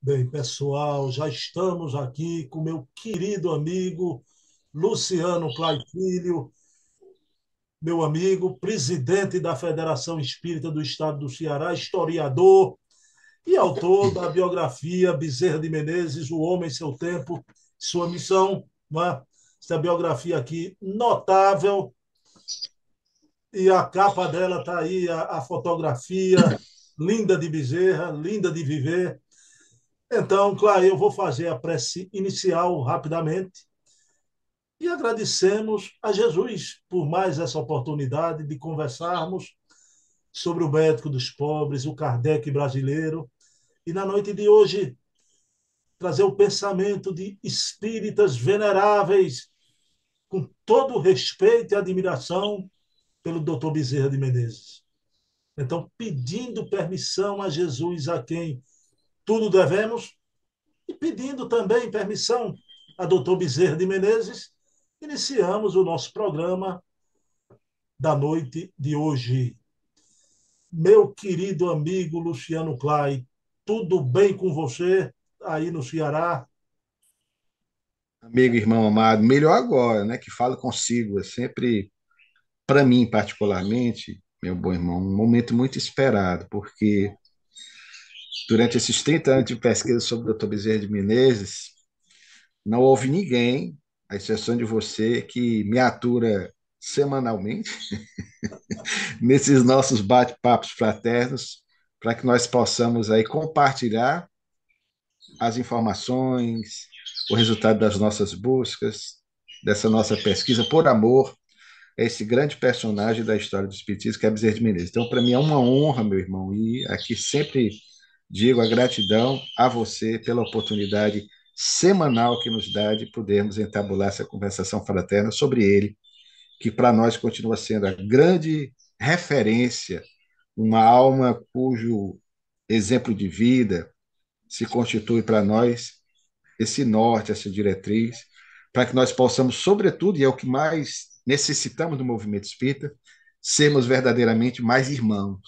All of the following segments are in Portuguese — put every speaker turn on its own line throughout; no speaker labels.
Bem, pessoal, já estamos aqui com meu querido amigo Luciano Clay Filho, meu amigo, presidente da Federação Espírita do Estado do Ceará, historiador e autor da biografia Bezerra de Menezes, O Homem, Seu Tempo, Sua Missão. Não é? Essa biografia aqui notável, e a capa dela está aí, a fotografia linda de Bezerra, linda de viver. Então, claro, eu vou fazer a prece inicial rapidamente e agradecemos a Jesus por mais essa oportunidade de conversarmos sobre o médico dos pobres, o Kardec brasileiro, e na noite de hoje trazer o pensamento de espíritas veneráveis, com todo o respeito e admiração pelo Dr. Bezerra de Menezes. Então, pedindo permissão a Jesus, a quem tudo devemos, e pedindo também permissão a doutor Bezerra de Menezes, iniciamos o nosso programa da noite de hoje. Meu querido amigo Luciano Clay, tudo bem com você aí no Ceará?
Amigo, irmão amado, melhor agora, né? Que falo consigo. É sempre, para mim particularmente, meu bom irmão, um momento muito esperado, porque durante esses 30 anos de pesquisa sobre o Dr. Bezerra de Menezes, não houve ninguém, à exceção de você, que me atura semanalmente nesses nossos bate-papos fraternos, para que nós possamos aí compartilhar as informações, o resultado das nossas buscas, dessa nossa pesquisa por amor a esse grande personagem da história do Espiritismo, que é Bezerra de Menezes. Então, para mim é uma honra, meu irmão, e aqui sempre digo a gratidão a você pela oportunidade semanal que nos dá de podermos entabular essa conversação fraterna sobre ele, que para nós continua sendo a grande referência, uma alma cujo exemplo de vida se constitui para nós esse norte, essa diretriz, para que nós possamos, sobretudo, e é o que mais necessitamos do movimento espírita, sermos verdadeiramente mais irmãos,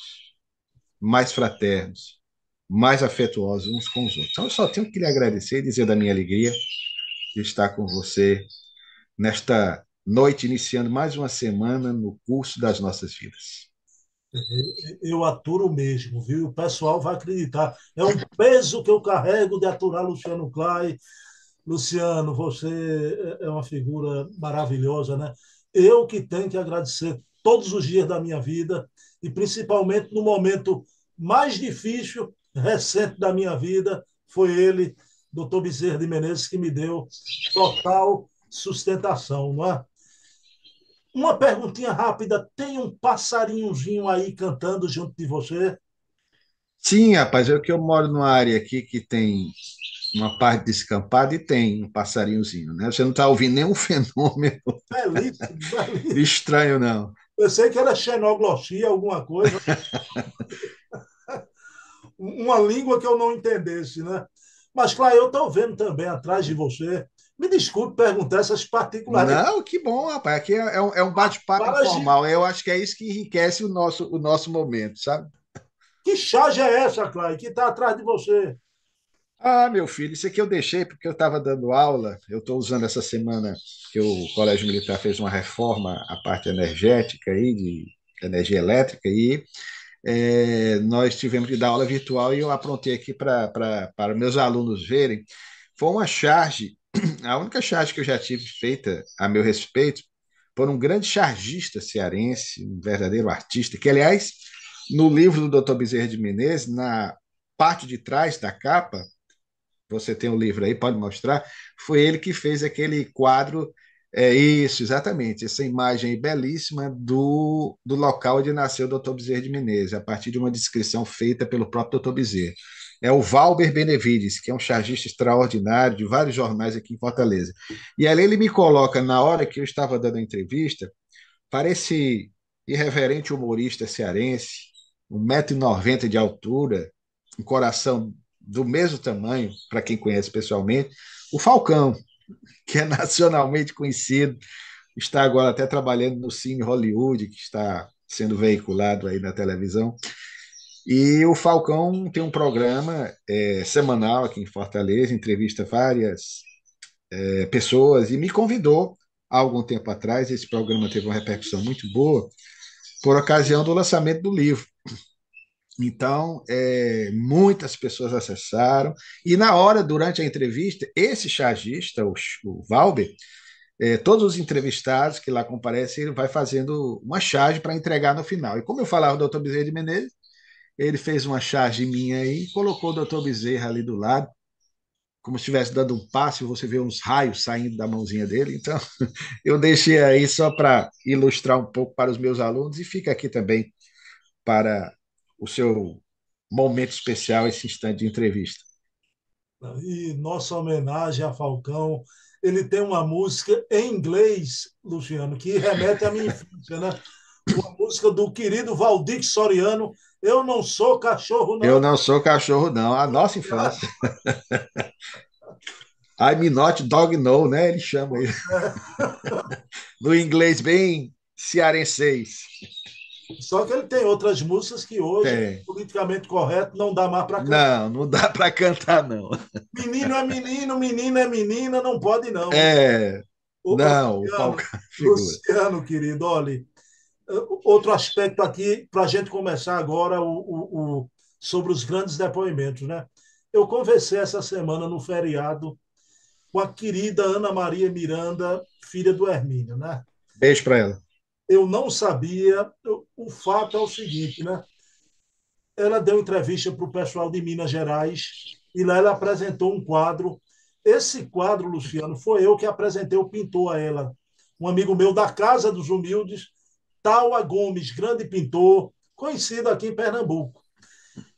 mais fraternos, mais afetuosos uns com os outros. Então, eu só tenho que lhe agradecer e dizer da minha alegria de estar com você nesta noite, iniciando mais uma semana no curso das nossas vidas.
Eu aturo mesmo, viu? O pessoal vai acreditar. É um peso que eu carrego de aturar Luciano Clay. Luciano, você é uma figura maravilhosa, né? Eu que tenho que agradecer todos os dias da minha vida, e principalmente no momento mais difícil, recente da minha vida, foi ele, doutor Bezerra de Menezes, que me deu total sustentação, não é? Uma perguntinha rápida: tem um passarinhozinho aí cantando junto de você?
Sim, rapaz, eu que eu moro numa área aqui que tem uma parte descampada e tem um passarinhozinho, né? Você não está ouvindo nenhum fenômeno
Belíssimo, belíssimo.
estranho, não.
Pensei que era xenoglossia, alguma coisa, uma língua que eu não entendesse, né? Mas, claro, eu estou vendo também atrás de você. Me desculpe perguntar essas particularidades.
Não, que bom, rapaz. Aqui é um bate-papo
Rapaz,
informal. Eu acho que é isso que enriquece o nosso momento, sabe?
que charge é essa, Clay, que está atrás de você?
Ah, meu filho, isso aqui eu deixei porque eu estava dando aula. Eu estou usando essa semana que o Colégio Militar fez uma reforma, a parte energética aí, de energia elétrica, e nós tivemos que dar aula virtual e eu aprontei aqui para meus alunos verem. Foi uma charge, a única charge que eu já tive feita a meu respeito, por um grande chargista cearense, um verdadeiro artista, que, aliás, no livro do Dr. Bezerra de Menezes, na parte de trás da capa, você tem o livro aí, pode mostrar, foi ele que fez aquele quadro, isso, exatamente, essa imagem aí belíssima do local onde nasceu o Dr. Bezerra de Menezes, a partir de uma descrição feita pelo próprio Dr. Bezerra. É o Valber Benevides, que é um chargista extraordinário de vários jornais aqui em Fortaleza. E ali ele me coloca, na hora que eu estava dando a entrevista, para esse irreverente humorista cearense, 1,90 m de altura, um coração do mesmo tamanho, para quem conhece pessoalmente, o Falcão, que é nacionalmente conhecido, está agora até trabalhando no Cine Hollywood, que está sendo veiculado aí na televisão. E o Falcão tem um programa semanal aqui em Fortaleza, entrevista várias pessoas e me convidou há algum tempo atrás. Esse programa teve uma repercussão muito boa por ocasião do lançamento do livro. Então, muitas pessoas acessaram, e na hora, durante a entrevista, esse chargista, o Valber, todos os entrevistados que lá comparecem, ele vai fazendo uma charge para entregar no final. E como eu falava do Dr. Bezerra de Menezes, ele fez uma charge minha aí, e colocou o Dr. Bezerra ali do lado, como se estivesse dando um passe, você vê uns raios saindo da mãozinha dele. Então, eu deixei aí só para ilustrar um pouco para os meus alunos, e fica aqui também para o seu momento especial, esse instante de entrevista.
E nossa homenagem a Falcão. Ele tem uma música em inglês, Luciano, que remete à minha infância, né? Uma música do querido Valdir Soriano. Eu não sou cachorro,
Eu
não.
não sou cachorro, não. A nossa infância. I'm not dog, no, né? Ele chama aí. No inglês bem cearenseis.
Só que ele tem outras músicas que hoje,
Tem.
politicamente correto, não dá mais para cantar.
Não, não dá para cantar, não.
Menino é menino, menina é menina, não pode não, né?
É, não, o
Luciano,
Falcão figura.
Luciano, querido, olha, outro aspecto aqui, para a gente começar agora sobre os grandes depoimentos, né? Eu conversei essa semana no feriado com a querida Ana Maria Miranda, filha do Hermínio, né?
Beijo para ela.
Eu não sabia, o fato é o seguinte, né? Ela deu entrevista para o pessoal de Minas Gerais e lá ela apresentou um quadro. Esse quadro, Luciano, foi eu que apresentei o pintor a ela. Um amigo meu da Casa dos Humildes, Taua Gomes, grande pintor, conhecido aqui em Pernambuco.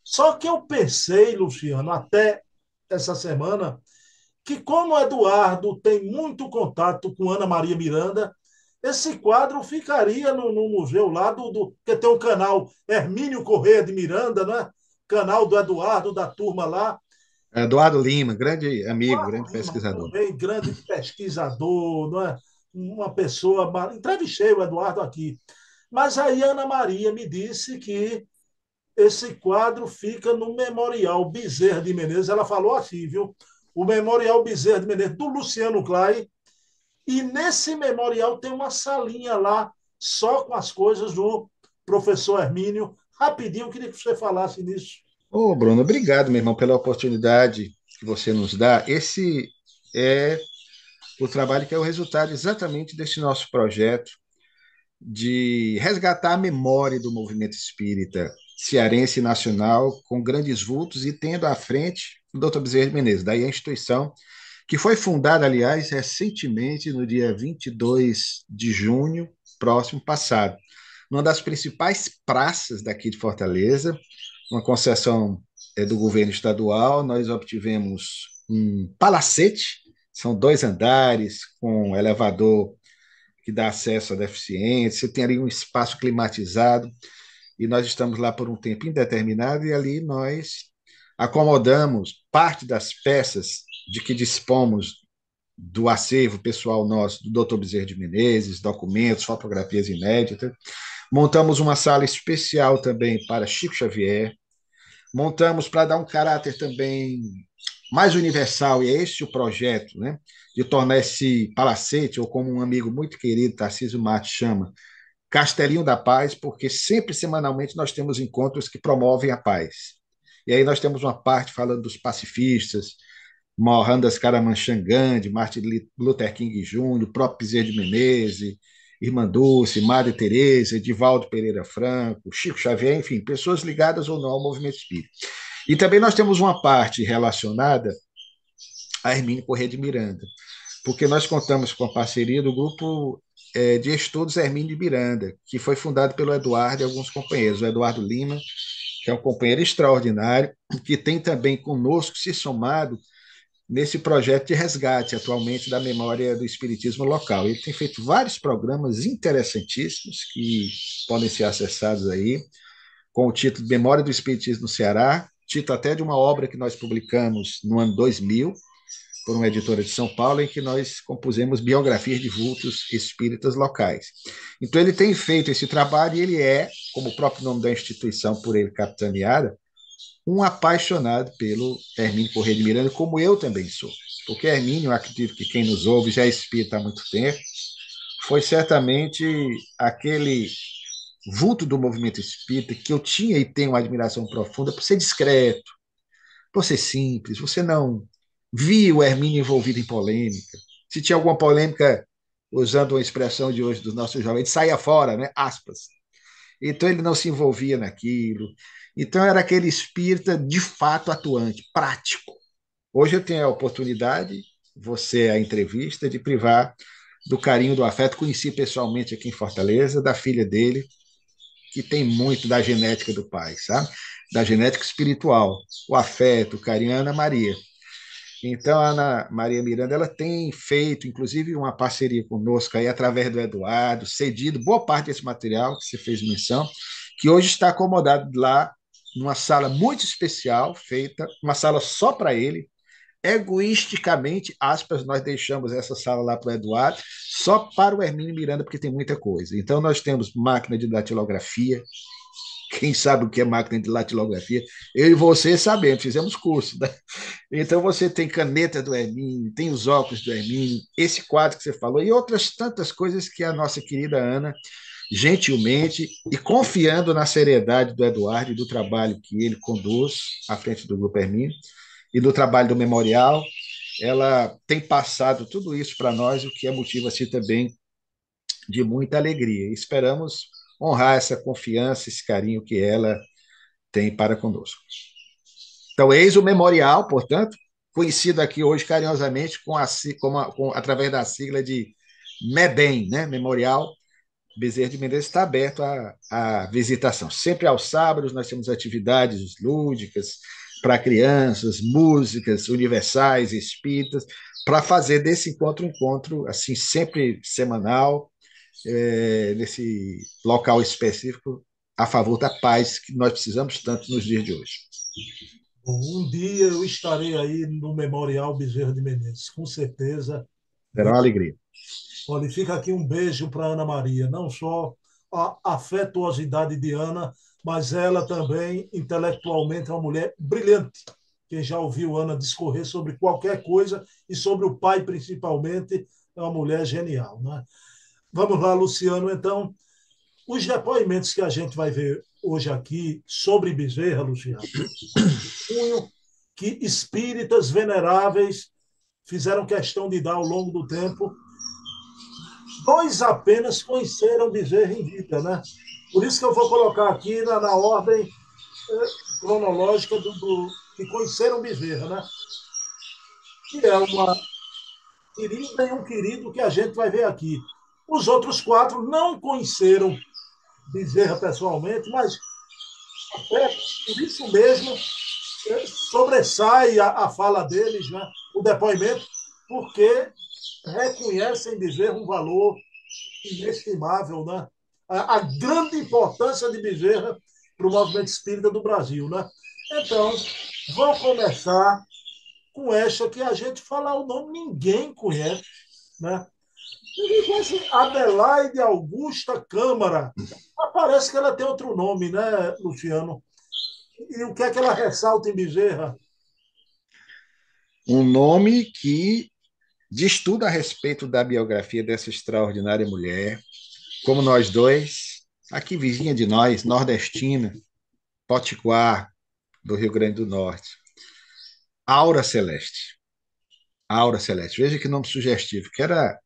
Só que eu pensei, Luciano, até essa semana, que como o Eduardo tem muito contato com Ana Maria Miranda, esse quadro ficaria no museu lá que tem um canal Hermínio Corrêa de Miranda, né? Canal do Eduardo, da turma lá.
Eduardo Lima, grande amigo,
Eduardo
grande
Lima,
pesquisador.
também grande pesquisador, não é? Uma pessoa. Entrevistei o Eduardo aqui. Mas aí Ana Maria me disse que esse quadro fica no Memorial Bezerra de Menezes. Ela falou assim, viu? O Memorial Bezerra de Menezes, do Luciano Clay. E nesse memorial tem uma salinha lá, só com as coisas do professor Hermínio. Rapidinho, eu queria que você falasse nisso.
Ô, Bruno, obrigado, meu irmão, pela oportunidade que você nos dá. Esse é o trabalho que é o resultado exatamente desse nosso projeto de resgatar a memória do movimento espírita cearense e nacional, com grandes vultos e tendo à frente o Dr. Bezerra de Menezes. Daí a instituição, que foi fundada, aliás, recentemente, no dia 22 de junho, próximo passado, numa das principais praças daqui de Fortaleza, uma concessão do governo estadual. Nós obtivemos um palacete, são 2 andares, com elevador que dá acesso a deficientes, você tem ali um espaço climatizado, e nós estamos lá por um tempo indeterminado, e ali nós acomodamos parte das peças de que dispomos do acervo pessoal nosso, do Dr. Bezerra de Menezes, documentos, fotografias inéditas. Montamos uma sala especial também para Chico Xavier, montamos para dar um caráter também mais universal, e é esse o projeto, né? De tornar esse palacete, ou como um amigo muito querido, Tarcísio Mate, chama, Castelinho da Paz, porque sempre, semanalmente, nós temos encontros que promovem a paz. E aí nós temos uma parte falando dos pacifistas, Mohandas Karamchand Gandhi, Martin Luther King Jr., próprio Bezerra de Menezes, Irmã Dulce, Madre Teresa, Edivaldo Pereira Franco, Chico Xavier, enfim, pessoas ligadas ou não ao movimento espírita. E também nós temos uma parte relacionada a Hermínio Corrêa de Miranda, porque nós contamos com a parceria do grupo de estudos Hermínio de Miranda, que foi fundado pelo Eduardo e alguns companheiros, o Eduardo Lima, que é um companheiro extraordinário, que tem também conosco se somado nesse projeto de resgate atualmente da memória do espiritismo local. Ele tem feito vários programas interessantíssimos que podem ser acessados aí, com o título Memória do Espiritismo no Ceará, título até de uma obra que nós publicamos no ano 2000, por uma editora de São Paulo, em que nós compusemos biografias de vultos espíritas locais. Então, ele tem feito esse trabalho e ele é, como o próprio nome da instituição por ele capitaneada, um apaixonado pelo Hermínio Corrêa de Miranda, como eu também sou. Porque Hermínio, eu acredito que quem nos ouve já é espírita há muito tempo, foi certamente aquele vulto do movimento espírita que eu tinha e tenho uma admiração profunda por ser discreto, por ser simples. Você não via o Hermínio envolvido em polêmica. Se tinha alguma polêmica, usando uma expressão de hoje dos nossos jovens, saia fora, né? Aspas. Então ele não se envolvia naquilo. Então era aquele espírita de fato atuante, prático. Hoje eu tenho a oportunidade, você a entrevista, de privar do carinho, do afeto. Conheci pessoalmente aqui em Fortaleza, da filha dele, que tem muito da genética do pai, sabe? Da genética espiritual, o afeto, o carinho, a Ana Maria. Então, a Ana Maria Miranda, ela tem feito, inclusive, uma parceria conosco aí, através do Eduardo, cedido boa parte desse material que você fez menção, que hoje está acomodado lá numa sala muito especial, feita, uma sala só para ele. Egoisticamente, aspas, nós deixamos essa sala lá para o Eduardo, só para o Hermínio Miranda, porque tem muita coisa. Então, nós temos máquina de datilografia. Quem sabe o que é máquina de datilografia? Eu e você sabemos, fizemos curso, né? Então, você tem caneta do Hermínio, tem os óculos do Hermínio, esse quadro que você falou, e outras tantas coisas que a nossa querida Ana, gentilmente e confiando na seriedade do Eduardo e do trabalho que ele conduz à frente do Grupo Hermínio, e do trabalho do memorial, ela tem passado tudo isso para nós, o que é motivo assim também de muita alegria. Esperamos honrar essa confiança, esse carinho que ela tem para conosco. Então, eis o memorial, portanto, conhecido aqui hoje carinhosamente através da sigla de MEBEM, né? Memorial Bezerra de Menezes, está aberto à visitação. Sempre aos sábados nós temos atividades lúdicas para crianças, músicas universais, espíritas, para fazer desse encontro um encontro assim sempre semanal, nesse local específico, a favor da paz que nós precisamos tanto nos dias de hoje.
Bom, um dia eu estarei aí no Memorial Bezerra de Menezes, com certeza.
Será uma alegria.
Olha, fica aqui um beijo para Ana Maria, não só a afetuosidade de Ana, mas ela também, intelectualmente, é uma mulher brilhante. Quem já ouviu Ana discorrer sobre qualquer coisa e sobre o pai, principalmente, é uma mulher genial. Né? Vamos lá, Luciano. Então, os depoimentos que a gente vai ver hoje aqui sobre Bezerra, Luciano, que espíritas veneráveis fizeram questão de dar ao longo do tempo. Dois apenas conheceram Bezerra em vida, né? Por isso que eu vou colocar aqui na ordem cronológica que conheceram Bezerra, né? Que é uma querida e um querido que a gente vai ver aqui. Os outros quatro não conheceram Bezerra pessoalmente, mas até por isso mesmo sobressai a fala deles, né? O depoimento, porque reconhecem Bezerra um valor inestimável, né? A grande importância de Bezerra para o movimento espírita do Brasil, né? Então, vou começar com esta que a gente falar o nome, ninguém conhece, né? Ninguém conhece Adelaide Augusta Câmara. Mas parece que ela tem outro nome, né, Luciano? E o que é que ela ressalta em Bezerra?
Um nome que diz tudo a respeito da biografia dessa extraordinária mulher, como nós dois, aqui vizinha de nós, nordestina, Potiguar, do Rio Grande do Norte. Aura Celeste. Aura Celeste. Veja que nome sugestivo, que era.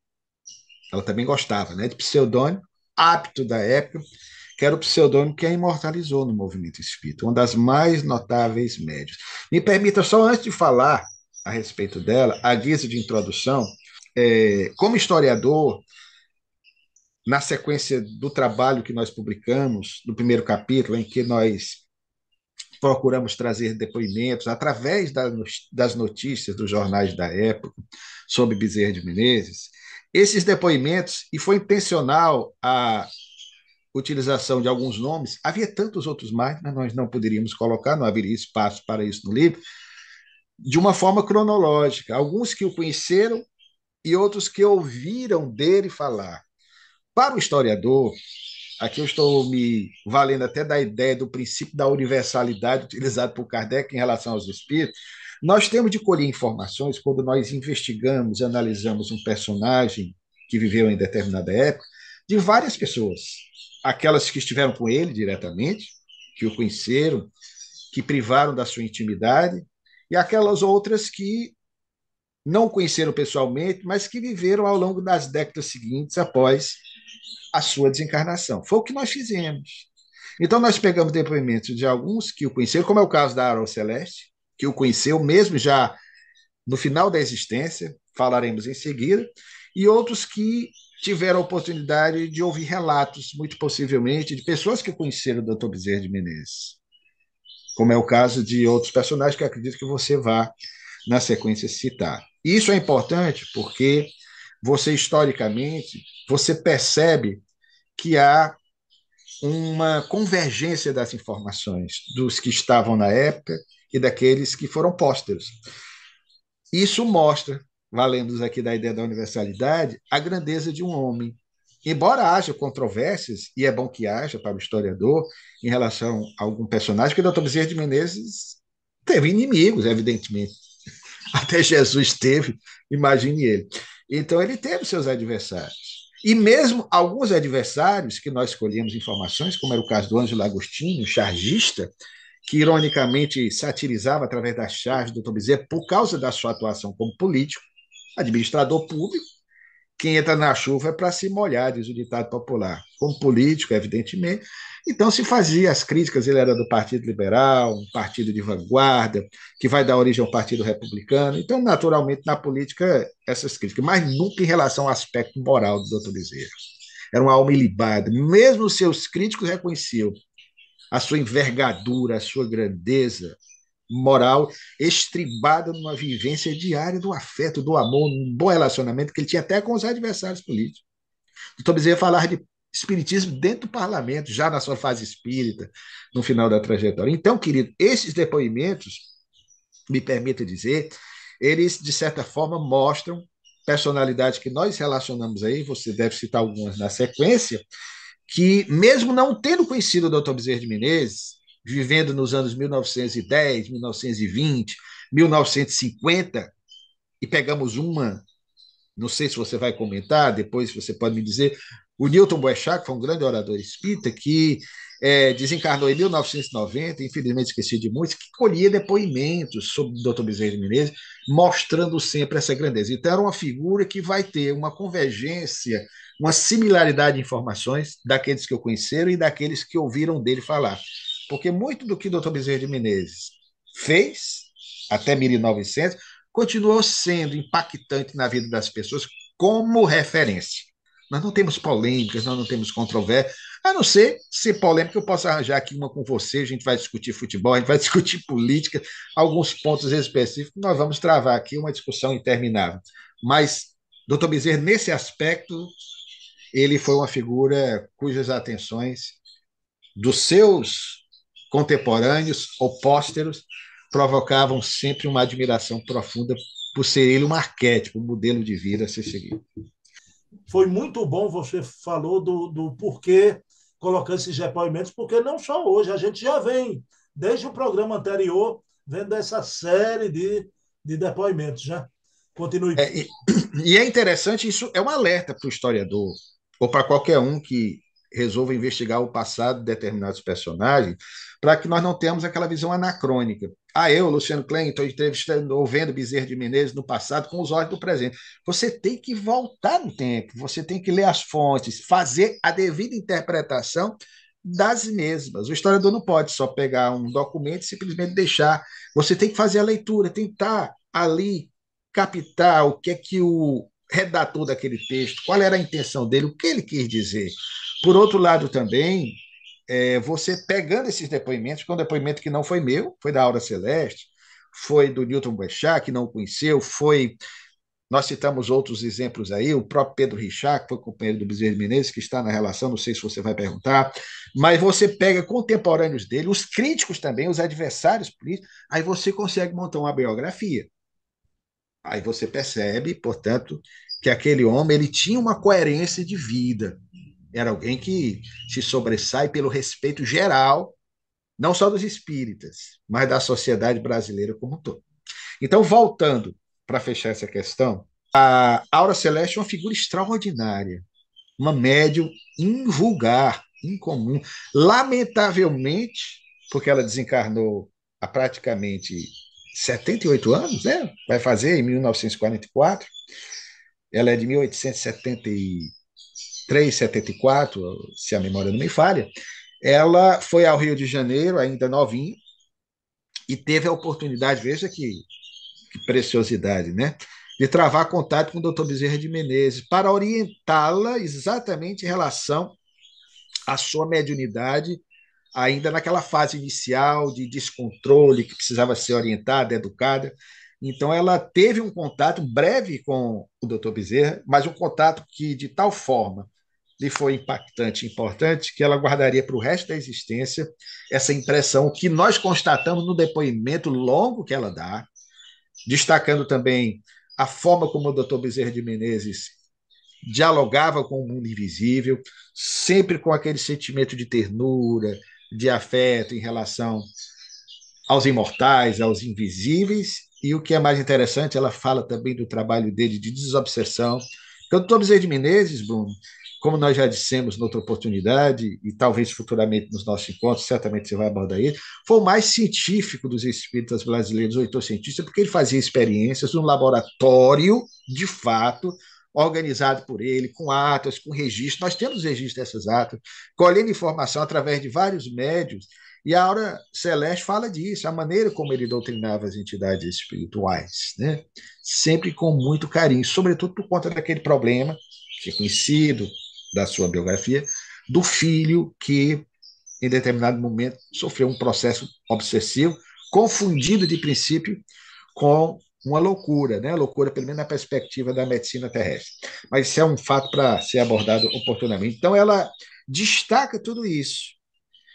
Ela também gostava, né? De pseudônimo, apto da época, que era o pseudônimo que a imortalizou no movimento espírita, uma das mais notáveis médias. Me permita, só antes de falar a respeito dela, a guisa de introdução, como historiador, na sequência do trabalho que nós publicamos, no primeiro capítulo, em que nós procuramos trazer depoimentos através das notícias dos jornais da época sobre Bezerra de Menezes, esses depoimentos, e foi intencional a utilização de alguns nomes, havia tantos outros mais, mas nós não poderíamos colocar, não haveria espaço para isso no livro, de uma forma cronológica. Alguns que o conheceram e outros que ouviram dele falar. Para o historiador, aqui eu estou me valendo até da ideia do princípio da universalidade utilizado por Kardec em relação aos espíritos. Nós temos de colher informações quando nós investigamos, analisamos um personagem que viveu em determinada época, de várias pessoas. Aquelas que estiveram com ele diretamente, que o conheceram, que privaram da sua intimidade, e aquelas outras que não o conheceram pessoalmente, mas que viveram ao longo das décadas seguintes após a sua desencarnação. Foi o que nós fizemos. Então, nós pegamos depoimentos de alguns que o conheceram, como é o caso da Aurora Celeste, que o conheceu mesmo já no final da existência, falaremos em seguida, e outros que tiveram a oportunidade de ouvir relatos, muito possivelmente, de pessoas que conheceram o Dr. Bezerra de Menezes, como é o caso de outros personagens que acredito que você vá, na sequência, citar. Isso é importante porque você, historicamente, você percebe que há uma convergência das informações dos que estavam na época e daqueles que foram pósteros. Isso mostra, valendo aqui da ideia da universalidade, a grandeza de um homem. Embora haja controvérsias, e é bom que haja para o historiador, em relação a algum personagem, que o Dr. Bezerra de Menezes teve inimigos, evidentemente. Até Jesus teve, imagine ele. Então, ele teve seus adversários. E mesmo alguns adversários que nós escolhemos informações, como era o caso do Ângelo Agostinho, chargista, que ironicamente satirizava através das charges do Dr. Bezerra por causa da sua atuação como político, administrador público, quem entra na chuva é para se molhar, diz o ditado popular. Como político, evidentemente. Então se fazia as críticas, ele era do Partido Liberal, um partido de vanguarda, que vai dar origem ao Partido Republicano. Então, naturalmente, na política, essas críticas, mas nunca em relação ao aspecto moral do Dr. Bezerra. Era uma alma ilibada. Mesmo os seus críticos reconheciam a sua envergadura, a sua grandeza moral, estribada numa vivência diária do afeto, do amor, um bom relacionamento que ele tinha até com os adversários políticos. Doutor Bezerra falar de espiritismo dentro do parlamento, já na sua fase espírita, no final da trajetória. Então, querido, esses depoimentos, me permita dizer, eles, de certa forma, mostram personalidades que nós relacionamos aí, você deve citar algumas na sequência, que, mesmo não tendo conhecido o Dr. Bezerra de Menezes, vivendo nos anos 1910, 1920, 1950, e pegamos uma, não sei se você vai comentar, depois você pode me dizer, o Newton Boechat, que foi um grande orador espírita, que desencarnou em 1990, infelizmente esqueci de muitos, que colhia depoimentos sobre o Dr. Bezerra de Menezes, mostrando sempre essa grandeza. Então, era uma figura que vai ter uma convergência, uma similaridade de informações daqueles que o conheceram e daqueles que ouviram dele falar. Porque muito do que o Dr. Bezerra de Menezes fez, até 1900, continuou sendo impactante na vida das pessoas como referência. Nós não temos polêmicas, nós não temos controvérsias, a não ser polêmica, eu posso arranjar aqui uma com você, a gente vai discutir futebol, a gente vai discutir política, alguns pontos específicos, nós vamos travar aqui uma discussão interminável. Mas Dr. Bezerra, nesse aspecto, ele foi uma figura cujas atenções dos seus contemporâneos ou pósteros provocavam sempre uma admiração profunda por ser ele um arquétipo, um modelo de vida a ser seguido.
Foi muito bom você falou do porquê colocar esses depoimentos, porque não só hoje, a gente já vem, desde o programa anterior, vendo essa série de depoimentos, né? Continue.
E é interessante, isso é um alerta para o historiador, ou para qualquer um que resolva investigar o passado de determinados personagens, para que nós não tenhamos aquela visão anacrônica. Eu, Luciano Klein, estou entrevistando ou vendo Bezerra de Menezes no passado com os olhos do presente. Você tem que voltar no tempo, você tem que ler as fontes, fazer a devida interpretação das mesmas. O historiador não pode só pegar um documento e simplesmente deixar. Você tem que fazer a leitura, tentar ali captar o que é que o redator daquele texto, qual era a intenção dele, o que ele quis dizer. Por outro lado, também, você pegando esses depoimentos, que é um depoimento que não foi meu, foi da Aura Celeste, foi do Newton Boechat, que não o conheceu, foi Nós citamos outros exemplos aí, o próprio Pedro Richard, que foi companheiro do Bezerra de Menezes, que está na relação, não sei se você vai perguntar, mas você pega contemporâneos dele, os críticos também, os adversários políticos, aí você consegue montar uma biografia. Aí você percebe, portanto, que aquele homem ele tinha uma coerência de vida. Era alguém que se sobressai pelo respeito geral, não só dos espíritas, mas da sociedade brasileira como um todo. Então, voltando para fechar essa questão, a Aura Celeste é uma figura extraordinária, uma médium invulgar, incomum. Lamentavelmente, porque ela desencarnou há praticamente 78 anos, né? Vai fazer em 1944. Ela é de 1873, 74, se a memória não me falha. Ela foi ao Rio de Janeiro, ainda novinha, e teve a oportunidade, veja que preciosidade, né? De travar contato com o Dr. Bezerra de Menezes para orientá-la exatamente em relação à sua mediunidade, ainda naquela fase inicial de descontrole, que precisava ser orientada, educada. Então, ela teve um contato breve com o Dr. Bezerra, mas um contato que, de tal forma, lhe foi impactante, importante, que ela guardaria para o resto da existência essa impressão que nós constatamos no depoimento longo que ela dá, destacando também a forma como o Dr. Bezerra de Menezes dialogava com o mundo invisível, sempre com aquele sentimento de ternura, de afeto em relação aos imortais, aos invisíveis, e o que é mais interessante, ela fala também do trabalho dele de desobsessão. Então, o Dr. Bezerra de Menezes, Bruno, como nós já dissemos noutra oportunidade, e talvez futuramente nos nossos encontros, certamente você vai abordar ele, foi o mais científico dos espíritas brasileiros, oitocentista, porque ele fazia experiências no laboratório, de fato, organizado por ele, com atas, com registros. Nós temos registro dessas atas, colhendo informação através de vários médios, e a Aura Celeste fala disso, a maneira como ele doutrinava as entidades espirituais, né? Sempre com muito carinho, sobretudo por conta daquele problema, que é conhecido da sua biografia, do filho que, em determinado momento, sofreu um processo obsessivo, confundido de princípio com uma loucura, né? Loucura, pelo menos na perspectiva da medicina terrestre. Mas isso é um fato para ser abordado oportunamente. Então, ela destaca tudo isso.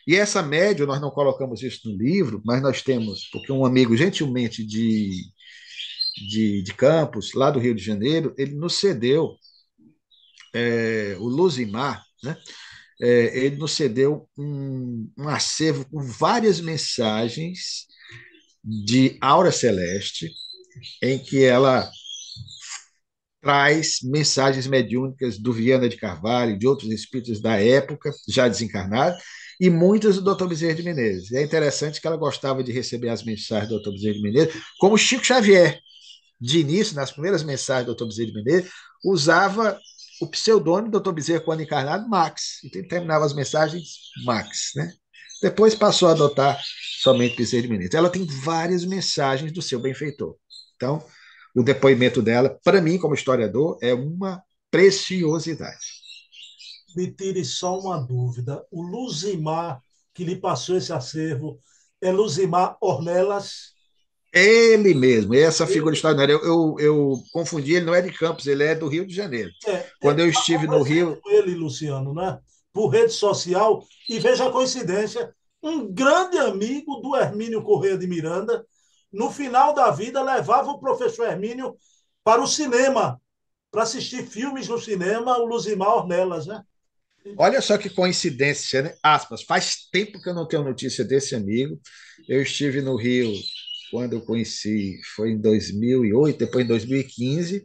E essa média, nós não colocamos isso no livro, mas nós temos, porque um amigo gentilmente de Campos, lá do Rio de Janeiro, ele nos cedeu, o Luzimar, né? Ele nos cedeu um acervo com várias mensagens de Aura Celeste, em que ela traz mensagens mediúnicas do Viana de Carvalho, de outros espíritos da época, já desencarnados, e muitas do Dr. Bezerra de Menezes. E é interessante que ela gostava de receber as mensagens do Dr. Bezerra de Menezes, como Chico Xavier, de início, nas primeiras mensagens do Dr. Bezerra de Menezes, usava o pseudônimo do Dr. Bezerra, quando encarnado, Max. Então, ele terminava as mensagens Max, né? Depois passou a adotar somente Bezerra de Menezes. Ela tem várias mensagens do seu benfeitor. Então, o depoimento dela, para mim, como historiador, é uma preciosidade.
Me tire só uma dúvida. O Luzimar, que lhe passou esse acervo, é Luzimar Ornelas?
Ele mesmo, essa figura
Ele,
extraordinária. Eu confundi, ele não é de Campos, ele é do Rio de Janeiro. Quando eu estive no
conversei
Rio,
com ele, Luciano, né? Por rede social, e veja a coincidência, um grande amigo do Hermínio Corrêa de Miranda, no final da vida, levava o professor Hermínio para o cinema, para assistir filmes no cinema, o Luzimar Ornelas, né?
olha só que coincidência, né? Aspas, faz tempo que eu não tenho notícia desse amigo. Eu estive no Rio quando eu conheci, foi em 2008, depois em 2015,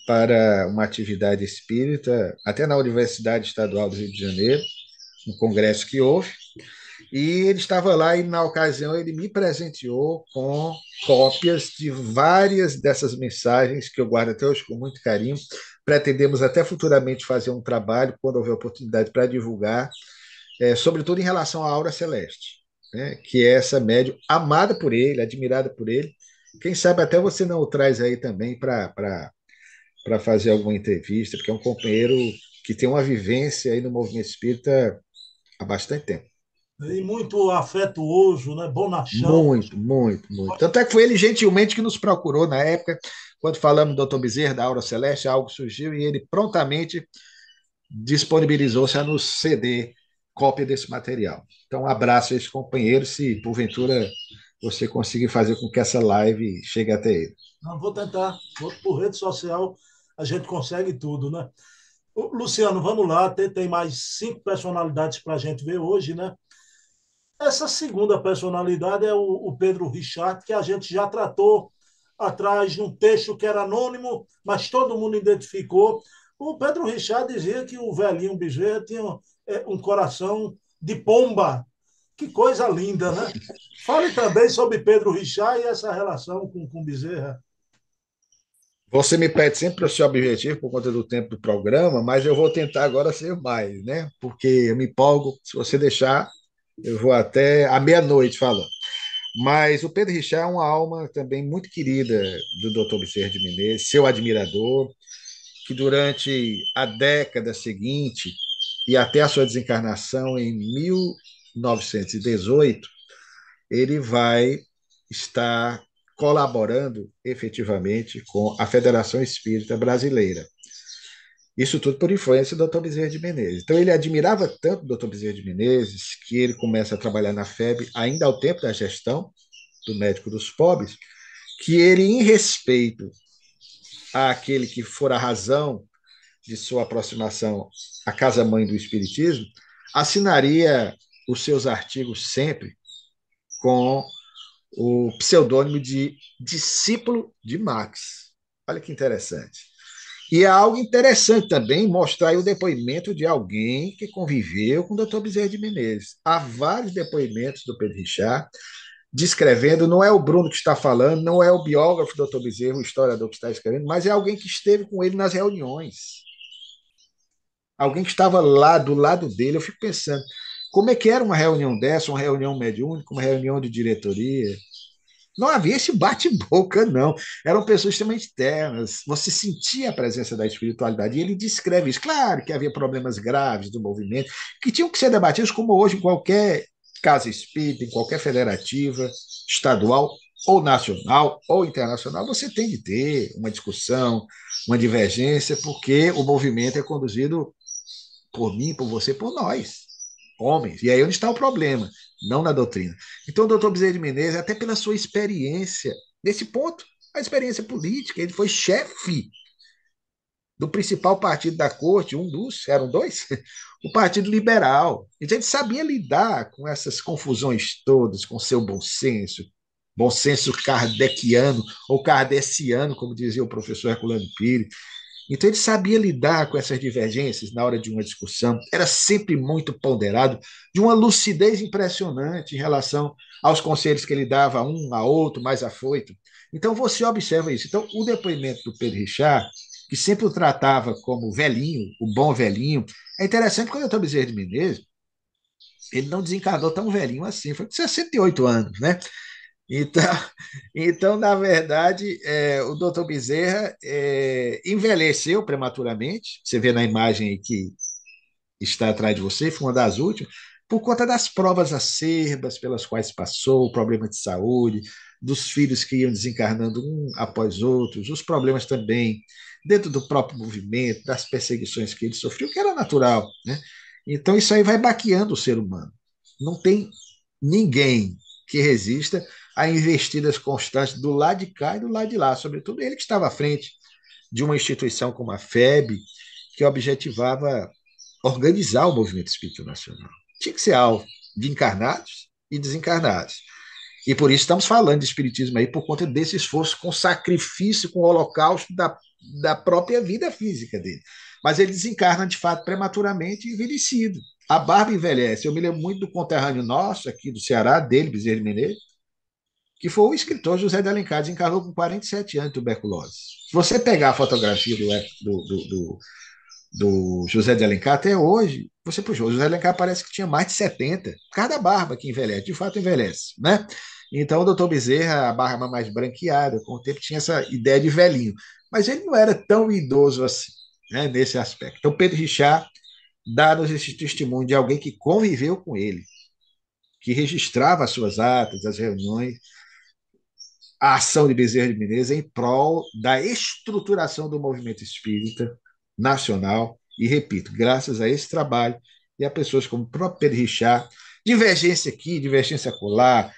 para uma atividade espírita, até na Universidade Estadual do Rio de Janeiro, um congresso que houve. E ele estava lá e, na ocasião, ele me presenteou com cópias de várias dessas mensagens que eu guardo até hoje com muito carinho. Pretendemos até futuramente fazer um trabalho, quando houver oportunidade, para divulgar, sobretudo em relação à Aura Celeste, né? Que é essa médium amada por ele, admirada por ele. Quem sabe até você não o traz aí também para fazer alguma entrevista, porque é um companheiro que tem uma vivência aí no movimento espírita há bastante tempo.
E muito afetuoso, né? Bonachão.
Muito, muito, muito. Tanto é que foi ele gentilmente que nos procurou na época, quando falamos do Dr. Bezerra, da Aura Celeste, algo surgiu e ele prontamente disponibilizou-se a nos ceder cópia desse material. Então, um abraço a esse companheiro, se porventura você conseguir fazer com que essa live chegue até ele.
Não, vou tentar. Por rede social a gente consegue tudo, né? Luciano, vamos lá. Tem mais 5 personalidades para a gente ver hoje, né? Essa segunda personalidade é o Pedro Richard, que a gente já tratou atrás de um texto que era anônimo, mas todo mundo identificou. O Pedro Richard dizia que o velhinho Bezerra tinha um coração de pomba. Que coisa linda, né? Fale também sobre Pedro Richard e essa relação com Bezerra.
Você me pede sempre o seu objetivo por conta do tempo do programa, mas eu vou tentar agora ser mais, né? Porque eu me empolgo. Se você deixar, eu vou até a meia-noite falando. Mas o Pedro Richard é uma alma também muito querida do Dr. Bezerra de Menezes, seu admirador, que durante a década seguinte e até a sua desencarnação em 1918, ele vai estar colaborando efetivamente com a Federação Espírita Brasileira. Isso tudo por influência do Dr. Bezerra de Menezes. Então, ele admirava tanto o Dr. Bezerra de Menezes que ele começa a trabalhar na FEB ainda ao tempo da gestão do médico dos pobres, que ele, em respeito àquele que for a razão de sua aproximação à casa-mãe do Espiritismo, assinaria os seus artigos sempre com o pseudônimo de discípulo de Marx. Olha que interessante. E é algo interessante também mostrar aí o depoimento de alguém que conviveu com o Dr. Bezerra de Menezes. Há vários depoimentos do Pedro Richard descrevendo, não é o Bruno que está falando, não é o biógrafo do Dr. Bezerra, o historiador que está escrevendo, mas é alguém que esteve com ele nas reuniões. Alguém que estava lá do lado dele. Eu fico pensando, como é que era uma reunião dessa, uma reunião mediúnica, uma reunião de diretoria? Não havia esse bate-boca, não. Eram pessoas extremamente ternas. Você sentia a presença da espiritualidade. E ele descreve isso. Claro que havia problemas graves do movimento, que tinham que ser debatidos, como hoje em qualquer casa espírita, em qualquer federativa, estadual ou nacional ou internacional, você tem de ter uma discussão, uma divergência, porque o movimento é conduzido por mim, por você, por nós, homens. E aí onde está o problema, não na doutrina. Então, o doutor Bezerra de Menezes, até pela sua experiência, nesse ponto, a experiência política, ele foi chefe do principal partido da corte, um dos, eram dois, o Partido Liberal. Então, ele sabia lidar com essas confusões todas, com seu bom senso kardeciano, ou kardeciano, como dizia o professor Herculano Pires. Então, ele sabia lidar com essas divergências na hora de uma discussão, era sempre muito ponderado, de uma lucidez impressionante em relação aos conselhos que ele dava a um, a outro, mais afoito. Então, você observa isso. Então, o depoimento do Pedro Richard, que sempre o tratava como velhinho, o bom velhinho, é interessante porque o doutor Bezerra de Menezes, ele não desencarnou tão velhinho assim, foi com 68 anos, né? Então, então, na verdade, o doutor Bezerra envelheceu prematuramente. Você vê na imagem aí que está atrás de você, foi uma das últimas, por conta das provas acerbas pelas quais passou, o problema de saúde, dos filhos que iam desencarnando um após outros, os problemas também dentro do próprio movimento, das perseguições que ele sofreu, que era natural, né? Então, isso aí vai baqueando o ser humano. Não tem ninguém que resista a investidas constantes do lado de cá e do lado de lá, sobretudo ele que estava à frente de uma instituição como a FEB, que objetivava organizar o movimento espírita nacional. Tinha que ser alvo de encarnados e desencarnados. E por isso estamos falando de espiritismo aí, por conta desse esforço com sacrifício, com o holocausto da própria vida física dele. Mas ele desencarna, de fato, prematuramente e envelhecido. A barba envelhece. Eu me lembro muito do conterrâneo nosso, aqui do Ceará, dele, Bezerra de Menezes, que foi o escritor José de Alencar, desencarnou com 47 anos de tuberculose. Se você pegar a fotografia do José de Alencar até hoje, você puxou, o José de Alencar parece que tinha mais de 70, cada barba que envelhece, de fato envelhece, né? Então o doutor Bezerra, a barba mais branqueada, com o tempo tinha essa ideia de velhinho, mas ele não era tão idoso assim, né, nesse aspecto. Então Pedro Richard dá-nos esse testemunho de alguém que conviveu com ele, que registrava as suas atas, as reuniões, a ação de Bezerra de Menezes em prol da estruturação do movimento espírita nacional. E, repito, graças a esse trabalho e a pessoas como o próprio Pedro Richard, divergência aqui, divergência acolá,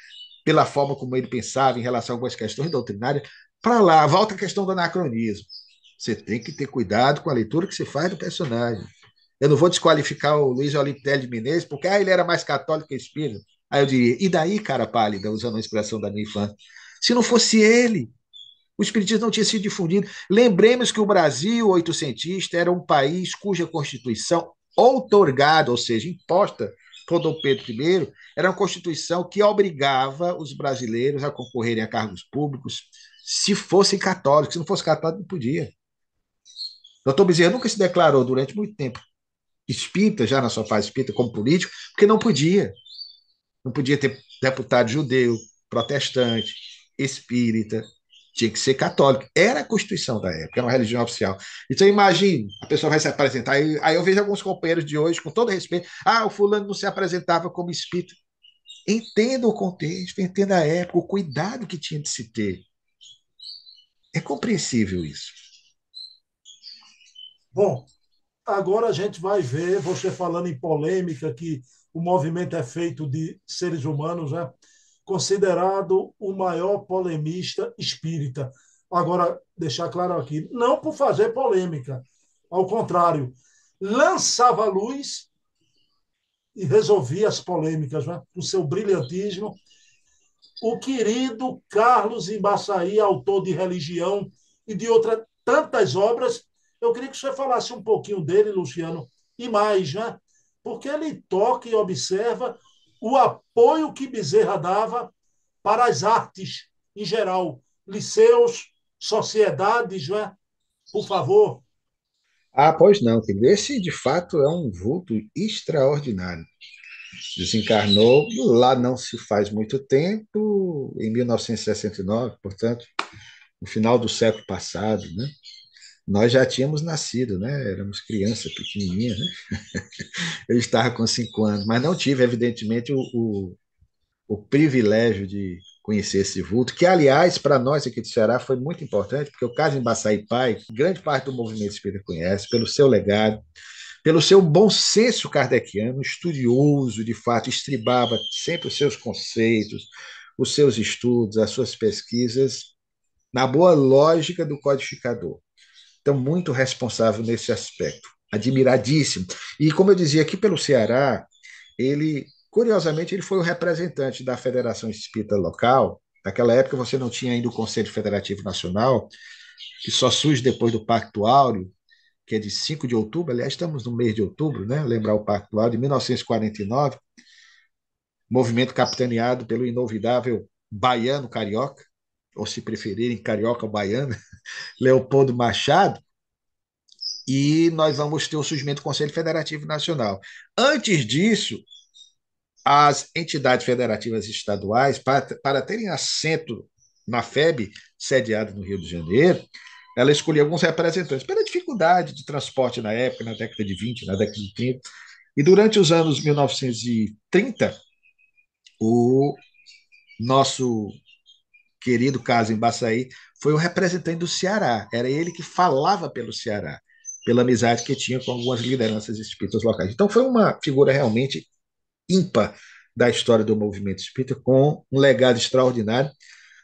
pela forma como ele pensava em relação a algumas questões doutrinárias, para lá, volta a questão do anacronismo. Você tem que ter cuidado com a leitura que você faz do personagem. Eu não vou desqualificar o Luiz Olímpio de Menezes, porque ele era mais católico que espírita. Aí eu diria, e daí, cara pálida, usando a expressão da minha infância? Se não fosse ele, o espiritismo não tinha sido difundido. Lembremos que o Brasil oitocentista era um país cuja Constituição, outorgada, ou seja, imposta por Dom Pedro I, era uma Constituição que obrigava os brasileiros a concorrerem a cargos públicos se fossem católicos. Se não fosse católico, não podia. Doutor Bezerra nunca se declarou durante muito tempo espírita, já na sua fase espírita, como político, porque não podia. Não podia ter deputado judeu, protestante, espírita, tinha que ser católico. Era a Constituição da época, era uma religião oficial. Então, imagine, a pessoa vai se apresentar, aí eu vejo alguns companheiros de hoje, com todo respeito, o fulano não se apresentava como espírita. Entenda o contexto, entenda a época, o cuidado que tinha de se ter. É compreensível isso.
Bom, agora a gente vai ver, você falando em polêmica, que o movimento é feito de seres humanos, né? Considerado o maior polemista espírita. Agora, deixar claro aqui, não por fazer polêmica, ao contrário, lançava luz e resolvia as polêmicas, né? Com seu brilhantismo. O querido Carlos Embaçaí, autor de Religião e de outras tantas obras, eu queria que você falasse um pouquinho dele, Luciano, e mais, né? Porque ele toca e observa o apoio que Bezerra dava para as artes em geral, liceus, sociedades, né? Por favor.
Pois não, querido. Esse, de fato, é um vulto extraordinário. Desencarnou lá não se faz muito tempo, em 1969, portanto, no final do século passado, né? Nós já tínhamos nascido, né? Éramos criança pequenininha, né? Eu estava com 5 anos, mas não tive, evidentemente, o privilégio de conhecer esse vulto, que, aliás, para nós aqui do Ceará foi muito importante, porque o caso Embaçaí Pai, grande parte do movimento espírita conhece, pelo seu legado, pelo seu bom senso kardeciano, estudioso, de fato, estribava sempre os seus conceitos, os seus estudos, as suas pesquisas, na boa lógica do codificador. Então, muito responsável nesse aspecto, admiradíssimo. E, como eu dizia, aqui pelo Ceará, ele, curiosamente, ele foi o representante da Federação Espírita local. Naquela época, você não tinha ainda o Conselho Federativo Nacional, que só surge depois do Pacto Áureo, que é de 5 de outubro, aliás, estamos no mês de outubro, né? Lembrar o Pacto Áureo, de 1949, movimento capitaneado pelo inovidável baiano carioca, ou se preferirem, carioca baiano, Leopoldo Machado, e nós vamos ter o surgimento do Conselho Federativo Nacional. Antes disso, as entidades federativas estaduais, para terem assento na FEB, sediada no Rio de Janeiro, ela escolhia alguns representantes, pela dificuldade de transporte na época, na década de 20, na década de 30. E durante os anos 1930, o nosso querido caso em Baçaí foi o representante do Ceará. Era ele que falava pelo Ceará, pela amizade que tinha com algumas lideranças espíritas locais. Então foi uma figura realmente ímpar da história do movimento espírita, com um legado extraordinário,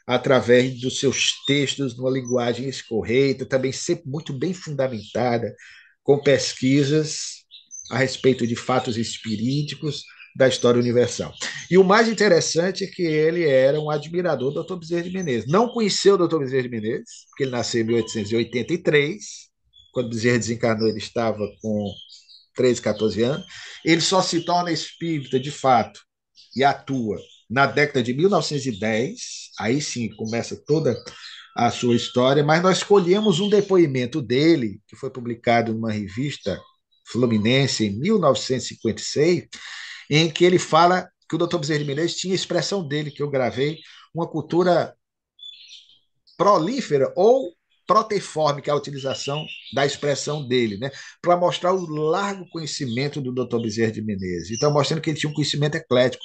através dos seus textos, numa linguagem escorreita, também sempre muito bem fundamentada, com pesquisas a respeito de fatos espiríticos da história universal. E o mais interessante é que ele era um admirador do Dr. Bezerra de Menezes. Não conheceu o Dr. Bezerra de Menezes, porque ele nasceu em 1883, quando Bezerra desencarnou, ele estava com 13, 14 anos. Ele só se torna espírita, de fato, e atua na década de 1910, aí sim começa toda a sua história, mas nós escolhemos um depoimento dele, que foi publicado numa revista fluminense em 1956, em que ele fala que o Dr. Bezerra de Menezes tinha a expressão dele, que eu gravei, uma cultura prolífera ou proteiforme, que é a utilização da expressão dele, né? Para mostrar o largo conhecimento do Dr. Bezerra de Menezes. Então, mostrando que ele tinha um conhecimento eclético.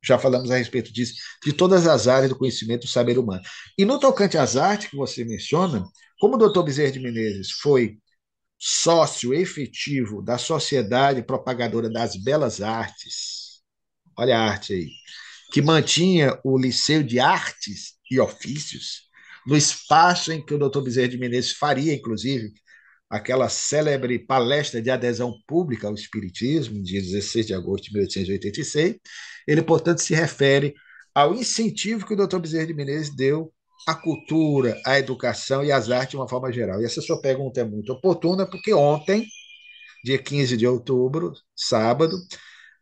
já falamos a respeito disso, de todas as áreas do conhecimento do saber humano. E no tocante às artes que você menciona, como o doutor Bezerra de Menezes foi sócio efetivo da Sociedade Propagadora das Belas Artes, olha a arte aí, que mantinha o Liceu de Artes e Ofícios, no espaço em que o doutor Bezerra de Menezes faria, inclusive, aquela célebre palestra de adesão pública ao Espiritismo, no dia 16 de agosto de 1886, ele, portanto, se refere ao incentivo que o doutor Bezerra de Menezes deu à cultura, à educação e às artes de uma forma geral. E essa sua pergunta é muito oportuna, porque ontem, dia 15 de outubro, sábado,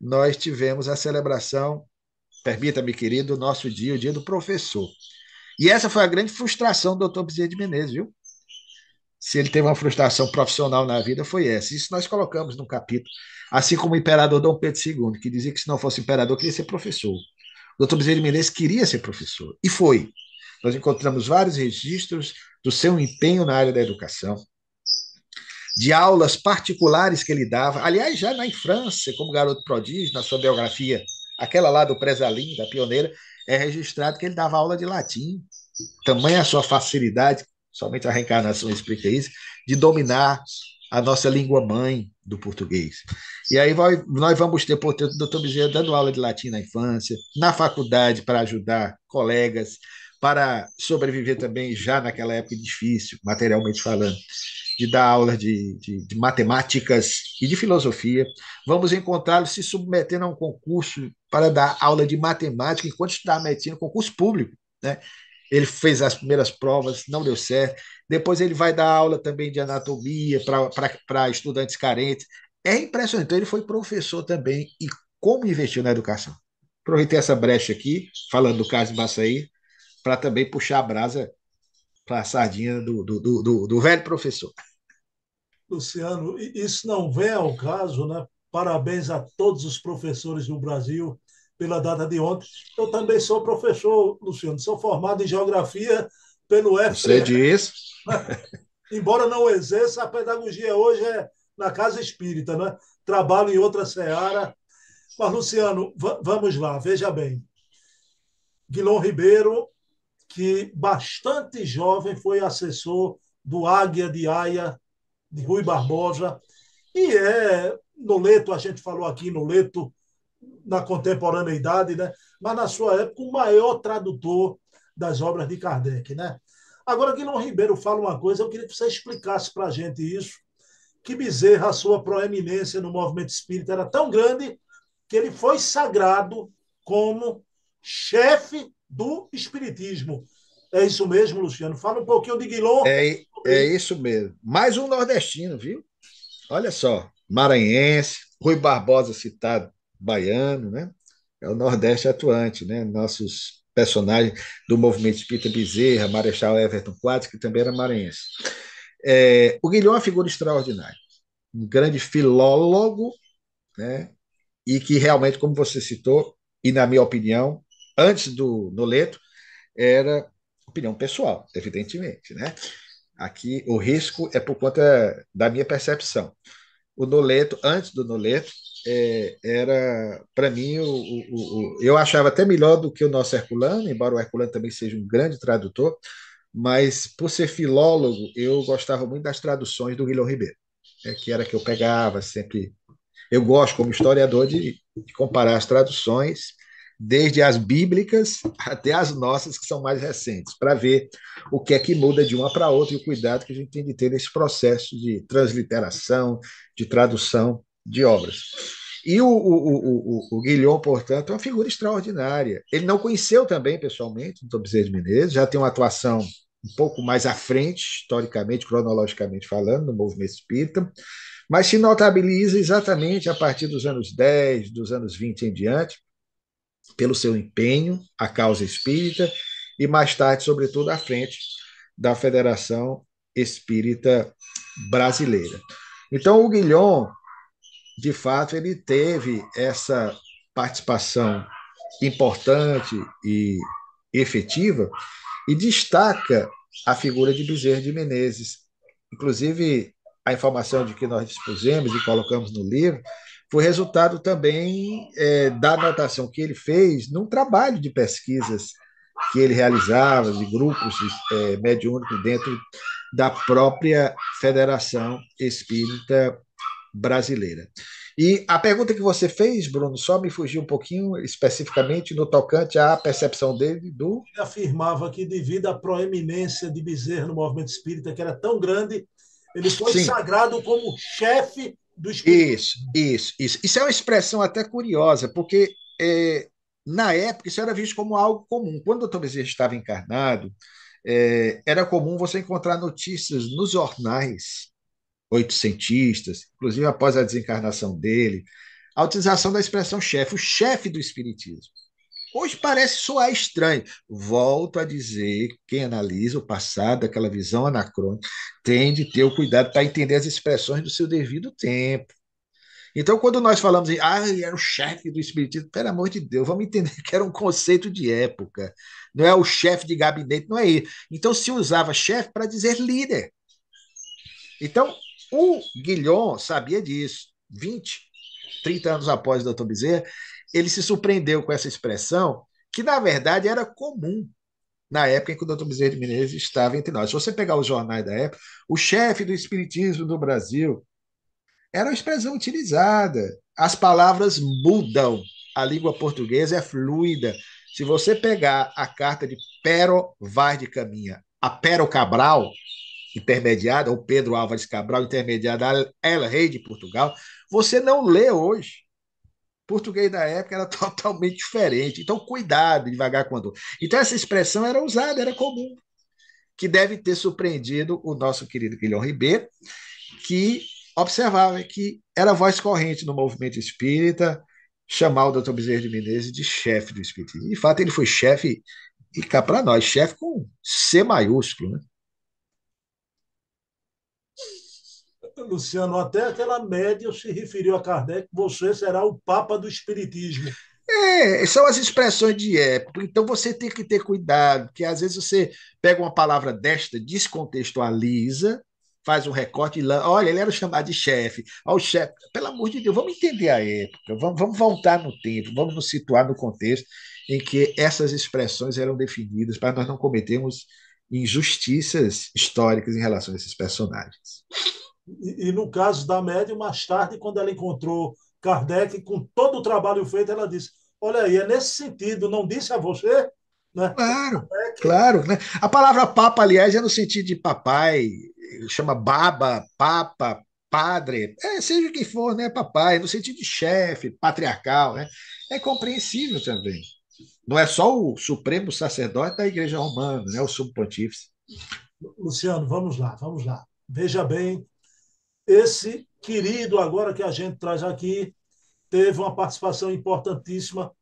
nós tivemos a celebração, permita-me, querido, do nosso dia, o dia do professor. E essa foi a grande frustração do doutor Bezerra de Menezes, viu? Se ele teve uma frustração profissional na vida, foi essa. Isso nós colocamos no capítulo. Assim como o imperador Dom Pedro II, que dizia que se não fosse imperador, queria ser professor. O doutor Bezerra de Menezes queria ser professor, e foi. Nós encontramos vários registros do seu empenho na área da educação, de aulas particulares que ele dava. Aliás, já na infância, como garoto prodígio, na sua biografia, aquela lá do Presalim, da pioneira, é registrado que ele dava aula de latim. Tamanha a sua facilidade, somente a reencarnação explica isso, de dominar a nossa língua mãe do português. E aí nós vamos ter, portanto, o doutor Bezerra dando aula de latim na infância, na faculdade para ajudar colegas, para sobreviver também já naquela época difícil, materialmente falando, de dar aula de matemáticas e de filosofia. Vamos encontrá-lo se submetendo a um concurso para dar aula de matemática enquanto estudava medicina, concurso público, né? Ele fez as primeiras provas, não deu certo. Depois ele vai dar aula também de anatomia para estudantes carentes. É impressionante. Então, ele foi professor também. E como investiu na educação? Aproveitei essa brecha aqui, falando do caso de Baçaí, para também puxar a brasa para a sardinha do velho professor.
Luciano, isso não vem ao caso, né? Parabéns a todos os professores do Brasil pela data de ontem. Eu também sou professor, Luciano, sou formado em geografia pelo
Você
FPE,
diz.
né? Embora não exerça, a pedagogia hoje é na casa espírita, né? Trabalho em outra seara. Mas, Luciano, vamos lá, veja bem. Guilom Ribeiro, que bastante jovem foi assessor do Águia de Aia, de Rui Barbosa, e é Noleto, a gente falou aqui, Noleto, na contemporaneidade, né? Mas na sua época, o maior tradutor das obras de Kardec, né? Agora, Guilherme Ribeiro fala uma coisa, eu queria que você explicasse para a gente isso, que Bezerra, a sua proeminência no movimento espírita era tão grande que ele foi sagrado como chefe do espiritismo. É isso mesmo, Luciano? Fala um pouquinho de Guilherme
É
sobre
isso mesmo. Mais um nordestino, viu? Olha só, maranhense, Rui Barbosa citado, baiano, né? É o Nordeste atuante, né? Nossos personagens do movimento espírita Bezerra, Marechal Everton Quadros, que também era maranhense. O Guilhom é uma figura extraordinária, um grande filólogo, né? E que realmente, como você citou, e na minha opinião, antes do Noleto, era opinião pessoal, evidentemente, né? Aqui o risco é por conta da minha percepção. O Noleto, antes do Noleto, era, para mim, eu achava até melhor do que o nosso Herculano, embora o Herculano também seja um grande tradutor, mas por ser filólogo, eu gostava muito das traduções do Guilherme Ribeiro, que era que eu pegava sempre. Eu gosto, como historiador, de comparar as traduções, desde as bíblicas até as nossas, que são mais recentes, para ver o que é que muda de uma para outra e o cuidado que a gente tem de ter nesse processo de transliteração, de tradução de obras. E o Guilhom, portanto, é uma figura extraordinária. Ele não conheceu também, pessoalmente, o Dr. Bezerra de Menezes, já tem uma atuação um pouco mais à frente, historicamente, cronologicamente falando, no movimento espírita, mas se notabiliza exatamente a partir dos anos 10, dos anos 20 em diante, pelo seu empenho à causa espírita e mais tarde, sobretudo, à frente da Federação Espírita Brasileira. Então, o Guilhom, de fato, ele teve essa participação importante e efetiva e destaca a figura de Bezerra de Menezes. Inclusive, a informação de que nós dispusemos e colocamos no livro foi resultado também da anotação que ele fez num trabalho de pesquisas que ele realizava, de grupos mediúnicos dentro da própria Federação Espírita Brasileira. E a pergunta que você fez, Bruno, só me fugiu um pouquinho especificamente no tocante à percepção dele do.
Ele afirmava que, devido à proeminência de Bezerra no movimento espírita, que era tão grande, ele foi
Sim,
sagrado como chefe do
isso,
espiritismo.
isso, isso. Isso é uma expressão até curiosa, porque na época isso era visto como algo comum. Quando o doutor Bezerra estava encarnado, era comum você encontrar notícias nos jornais oitocentistas, inclusive após a desencarnação dele, a utilização da expressão chefe, o chefe do espiritismo. Hoje parece soar estranho. Volto a dizer, quem analisa o passado, aquela visão anacrônica, tem de ter o cuidado para entender as expressões do seu devido tempo. Então, quando nós falamos em, era o chefe do espiritismo, pelo amor de Deus, vamos entender que era um conceito de época. Não é o chefe de gabinete, não é ele. Então, se usava chefe para dizer líder. Então, o Guilhom sabia disso. 20, 30 anos após o doutor Bezerra, ele se surpreendeu com essa expressão, que na verdade era comum na época em que o doutor Bezerra de Menezes estava entre nós. Se você pegar os jornais da época, o chefe do espiritismo do Brasil era uma expressão utilizada. As palavras mudam. A língua portuguesa é fluida. Se você pegar a carta de Pero Vaz de Caminha, a Pero Cabral, intermediada, ou Pedro Álvares Cabral, intermediada a El Rei de Portugal, você não lê hoje. O português da época era totalmente diferente. Então, cuidado, devagar quando. Então, essa expressão era usada, era comum, que deve ter surpreendido o nosso querido Guilherme Ribeiro, que observava que era voz corrente no movimento espírita chamar o doutor Bezerra de Menezes de chefe do espiritismo. De fato, ele foi chefe, e cá para nós, chefe com C maiúsculo, né?
Luciano, até aquela média se referiu a Kardec, você será o Papa do Espiritismo.
São as expressões de época, então você tem que ter cuidado, porque às vezes você pega uma palavra desta, descontextualiza, faz um recorte e olha, ele era chamado de chefe. Ó, o chefe, pelo amor de Deus, vamos entender a época, vamos voltar no tempo, vamos nos situar no contexto em que essas expressões eram definidas para nós não cometermos injustiças históricas em relação a esses personagens.
E no caso da média, mais tarde, quando ela encontrou Kardec, com todo o trabalho feito, ela disse: Olha aí, é nesse sentido, não disse a você? Né?
Claro,
Kardec,
claro, né? A palavra papa, aliás, é no sentido de papai, chama baba, papa, padre, seja o que for, né, papai, no sentido de chefe, patriarcal, né? É compreensível também. Não é só o supremo sacerdote da Igreja Romana, né, o subpontífice.
Luciano, vamos lá, vamos lá. Veja bem, esse querido agora que a gente traz aqui teve uma participação importantíssima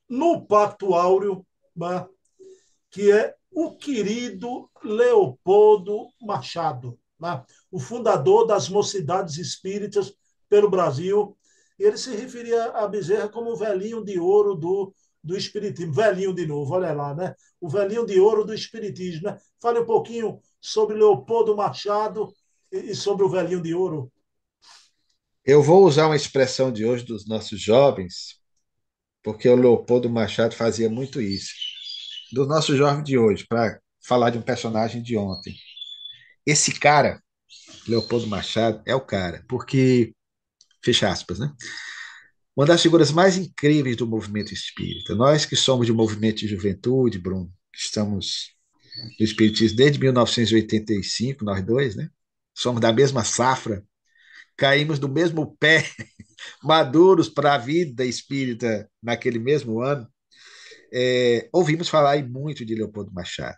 no Pacto Áureo, né, que é o querido Leopoldo Machado, né, o fundador das Mocidades Espíritas pelo Brasil. Ele se referia a Bezerra como o velhinho de ouro do Espiritismo. Velhinho de novo, olha lá, né? O velhinho de ouro do Espiritismo. Né? Fale um pouquinho sobre Leopoldo Machado e sobre o velhinho de ouro.
Eu vou usar uma expressão de hoje dos nossos jovens, porque o Leopoldo Machado fazia muito isso. Dos nossos jovens de hoje, para falar de um personagem de ontem. Esse cara, Leopoldo Machado, é o cara, porque, fecha aspas, né? Uma das figuras mais incríveis do movimento espírita. Nós que somos de movimento de juventude, Bruno, que estamos no espiritismo desde 1985, nós dois, né? Somos da mesma safra, caímos do mesmo pé, maduros para a vida espírita naquele mesmo ano. Ouvimos falar muito de Leopoldo Machado.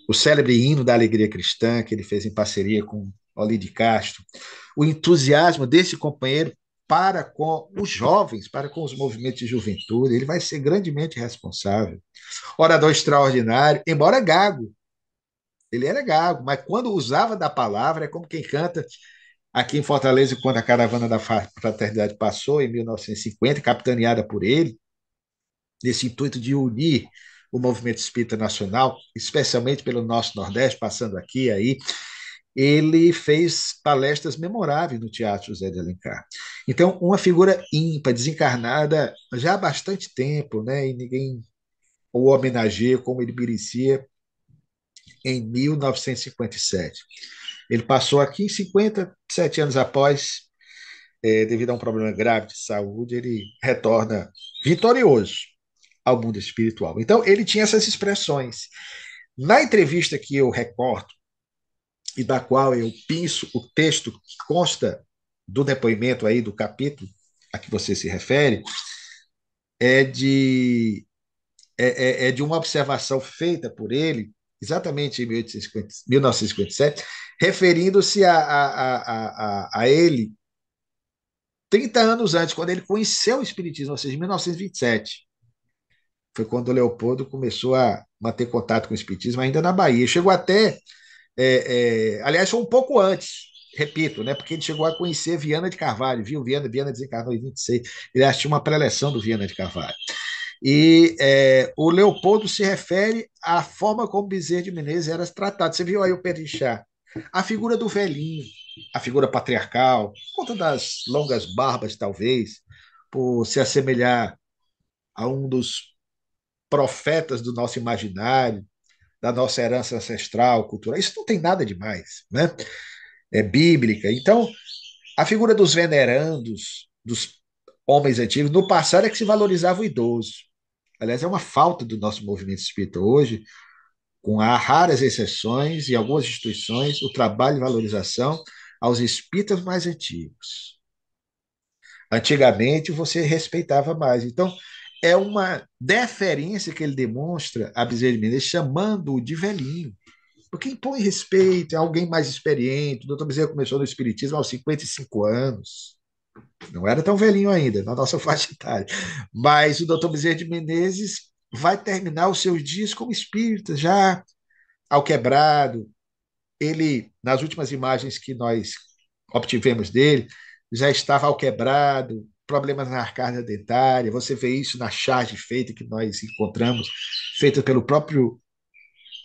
O célebre hino da alegria cristã, que ele fez em parceria com Oli de Castro, o entusiasmo desse companheiro para com os jovens, para com os movimentos de juventude, ele vai ser grandemente responsável. Orador extraordinário, embora gago, ele era gago, mas quando usava da palavra, é como quem canta aqui em Fortaleza, quando a caravana da fraternidade passou, em 1950, capitaneada por ele, nesse intuito de unir o movimento espírita nacional, especialmente pelo nosso Nordeste, passando aqui aí. ele fez palestras memoráveis no Teatro José de Alencar. Então, uma figura ímpar, desencarnada já há bastante tempo, né? E ninguém o homenageia como ele merecia em 1957. Ele passou aqui 57 anos após, devido a um problema grave de saúde, ele retorna vitorioso ao mundo espiritual. Então, ele tinha essas expressões. Na entrevista que eu recordo, e da qual eu pinço o texto que consta do depoimento aí, do capítulo a que você se refere, é de, é de uma observação feita por ele, exatamente em 1957, referindo-se a ele 30 anos antes, quando ele conheceu o Espiritismo, ou seja, em 1927. Foi quando o Leopoldo começou a manter contato com o Espiritismo, ainda na Bahia. Chegou até, aliás, foi um pouco antes, repito, né, porque ele chegou a conhecer Viana de Carvalho, viu? Viana desencarnou em 26. Ele assistiu uma preleção do Viana de Carvalho. E o Leopoldo se refere à forma como Bezerra de Menezes era tratado. Você viu aí o Perinchá, a figura do velhinho, a figura patriarcal, por conta das longas barbas, talvez, por se assemelhar a um dos profetas do nosso imaginário, da nossa herança ancestral, cultural. Isso não tem nada demais, né? É bíblica. Então, a figura dos venerandos, dos homens antigos, no passado é que se valorizava o idoso. Aliás, é uma falta do nosso movimento espírita hoje, com raras exceções e algumas instituições, o trabalho de valorização aos espíritas mais antigos. Antigamente, você respeitava mais. Então, é uma deferência que ele demonstra a Bezerra de Menezes, chamando-o de velhinho. Porque impõe respeito, é alguém mais experiente. O doutor Bezerra começou no Espiritismo aos 55 anos. Não era tão velhinho ainda, na nossa faixa etária. Mas o doutor Bezerra de Menezes vai terminar os seus dias como espírita, já alquebrado. Ele, nas últimas imagens que nós obtivemos dele, já estava alquebrado, problemas na arcária dentária. Você vê isso na charge feita que nós encontramos, feita pelo próprio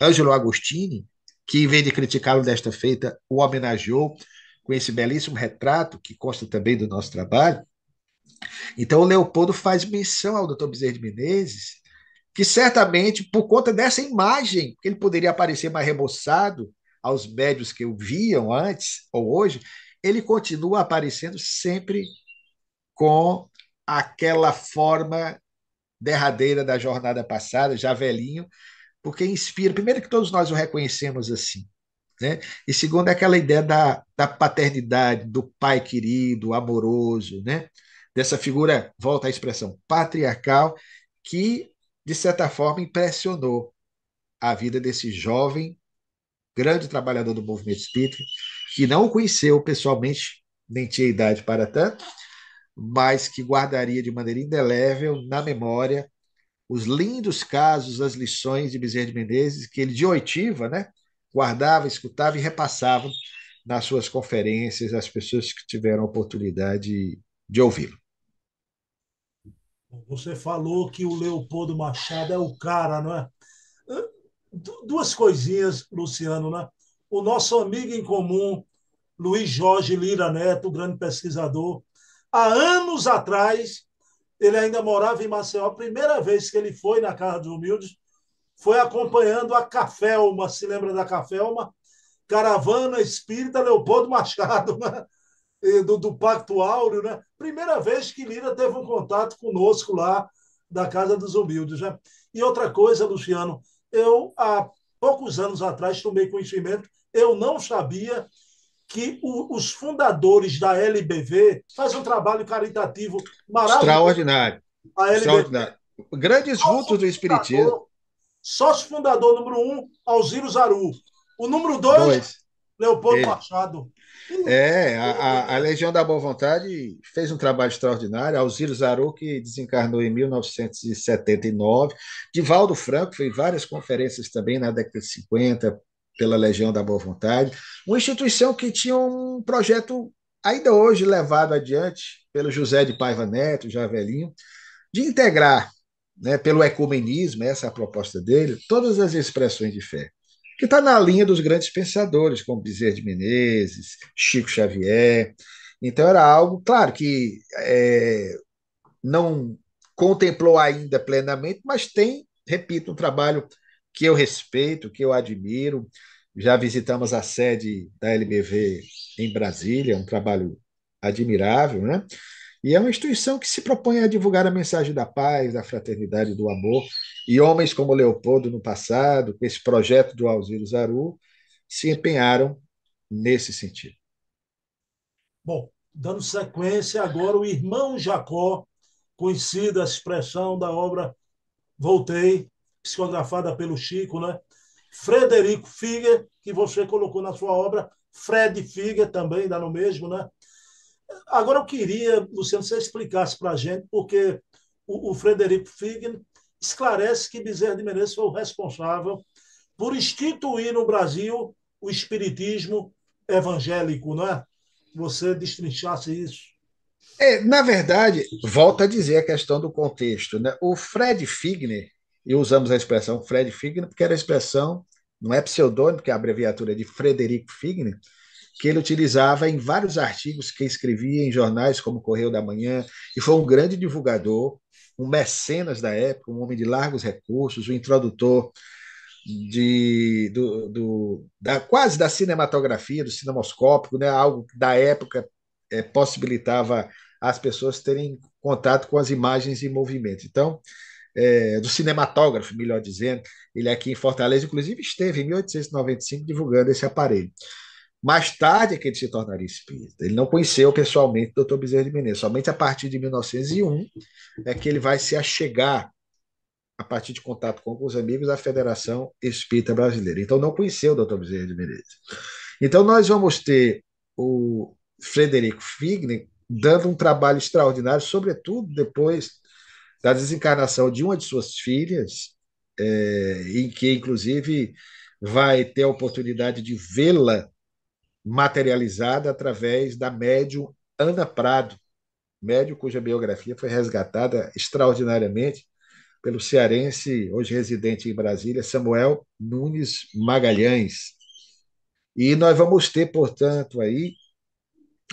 Ângelo Agostini, que, em vez de criticá-lo desta feita, o homenageou com esse belíssimo retrato, que consta também do nosso trabalho. Então, o Leopoldo faz menção ao Dr. Bezerra de Menezes, que certamente, por conta dessa imagem, que ele poderia aparecer mais reboçado aos médios que o viam antes ou hoje, ele continua aparecendo sempre com aquela forma derradeira da jornada passada, já velhinho, porque inspira. Primeiro, que todos nós o reconhecemos assim, né? E segundo, aquela ideia da paternidade, do pai querido, amoroso, né? Dessa figura, volta à expressão, patriarcal, que, de certa forma, impressionou a vida desse jovem, grande trabalhador do movimento espírita, que não o conheceu pessoalmente, nem tinha idade para tanto, mas que guardaria de maneira indelével na memória os lindos casos, as lições de Bezerra de Menezes, que ele de oitiva, né, guardava, escutava e repassava nas suas conferências às pessoas que tiveram a oportunidade de ouvi-lo.
Você falou que o Leopoldo Machado é o cara, não é? Duas coisinhas, Luciano, né? O nosso amigo em comum, Luiz Jorge Lira Neto, grande pesquisador, há anos atrás, ele ainda morava em Maceió. A primeira vez que ele foi na Casa dos Humildes foi acompanhando a Cafelma, se lembra da Cafelma? Caravana Espírita Leopoldo Machado, né? Do Pacto Áureo, né? Primeira vez que Lira teve um contato conosco lá da Casa dos Humildes, né? E outra coisa, Luciano, eu há poucos anos atrás tomei conhecimento, eu não sabia que os fundadores da LBV fazem um trabalho caritativo maravilhoso.
Extraordinário,
A LBV,
extraordinário. Grandes vultos do
sócio
Espiritismo.
fundador, sócio fundador número um, Alziro Zaru. O número dois,
Dois,
Leopoldo
ele.
Machado.
A Legião da Boa Vontade fez um trabalho extraordinário. Alziro Zaru, que desencarnou em 1979. Divaldo Franco fez várias conferências também na década de 50 pela Legião da Boa Vontade. Uma instituição que tinha um projeto ainda hoje levado adiante pelo José de Paiva Neto, já velhinho, de integrar, né, pelo ecumenismo, essa é a proposta dele, todas as expressões de fé. que está na linha dos grandes pensadores, como Bezerra de Menezes, Chico Xavier. Então era algo, claro, que não contemplou ainda plenamente, mas tem, repito, um trabalho que eu respeito, que eu admiro. Já visitamos a sede da LBV em Brasília, um trabalho admirável, né? E é uma instituição que se propõe a divulgar a mensagem da paz, da fraternidade e do amor. E homens como Leopoldo no passado, com esse projeto do Alziro Zaru, se empenharam nesse sentido.
Bom, dando sequência, agora o irmão Jacó, conhecida a expressão da obra Voltei, psicografada pelo Chico, né? Frederico Figer, que você colocou na sua obra, Fred Figer também dá no mesmo, né? Agora eu queria, Luciano, que você explicasse para a gente, porque o Frederico Figer esclarece que Bezerra de Menezes foi o responsável por instituir no Brasil o espiritismo evangélico, não é? Você destrinchasse isso.
Na verdade, volta a dizer a questão do contexto, né? O Fred Figner, e usamos a expressão Fred Figner porque era a expressão, não é pseudônimo, que é a abreviatura de Frederico Figner, que ele utilizava em vários artigos que escrevia em jornais como Correio da Manhã, e foi um grande divulgador, um mecenas da época, um homem de largos recursos, um introdutor quase da cinematografia, do cinemoscópico, né? Algo que da época possibilitava as pessoas terem contato com as imagens e movimentos. Então, do cinematógrafo, melhor dizendo, ele aqui em Fortaleza, inclusive, esteve em 1895 divulgando esse aparelho. Mais tarde é que ele se tornaria espírita. Ele não conheceu pessoalmente o Dr. Bezerra de Menezes. Somente a partir de 1901 é que ele vai se achegar, a partir de contato com alguns amigos, da Federação Espírita Brasileira. Então, não conheceu o Dr. Bezerra de Menezes. Então, nós vamos ter o Frederico Figner dando um trabalho extraordinário, sobretudo depois da desencarnação de uma de suas filhas, em que, inclusive, vai ter a oportunidade de vê-la materializada através da médium Ana Prado, médium cuja biografia foi resgatada extraordinariamente pelo cearense, hoje residente em Brasília, Samuel Nunes Magalhães. E nós vamos ter, portanto, aí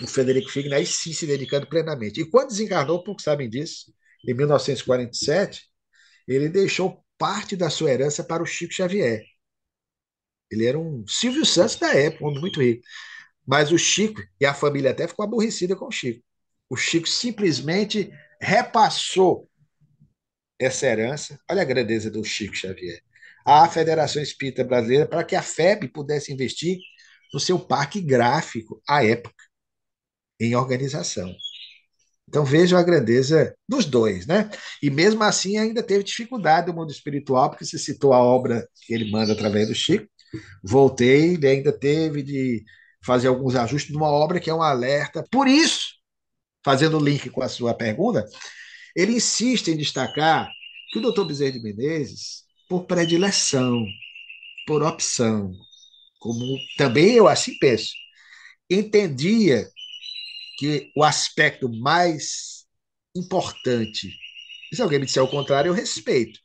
o Frederico Figner aí sim se dedicando plenamente. E quando desencarnou, poucos sabem disso, em 1947, ele deixou parte da sua herança para o Chico Xavier. Ele era um Silvio Santos da época, um homem muito rico. Mas o Chico, e a família até ficou aborrecida com o Chico. O Chico simplesmente repassou essa herança, olha a grandeza do Chico Xavier, à Federação Espírita Brasileira para que a FEB pudesse investir no seu parque gráfico à época, em organização. Então vejam a grandeza dos dois, né? E mesmo assim ainda teve dificuldade do mundo espiritual, porque se citou a obra que ele manda através do Chico. Voltei, ele ainda teve de fazer alguns ajustes numa obra que é um alerta. Por isso, fazendo o link com a sua pergunta, ele insiste em destacar que o doutor Bezerra de Menezes, por predileção, por opção, como também eu assim penso, entendia que o aspecto mais importante, se alguém me disser o contrário, eu respeito,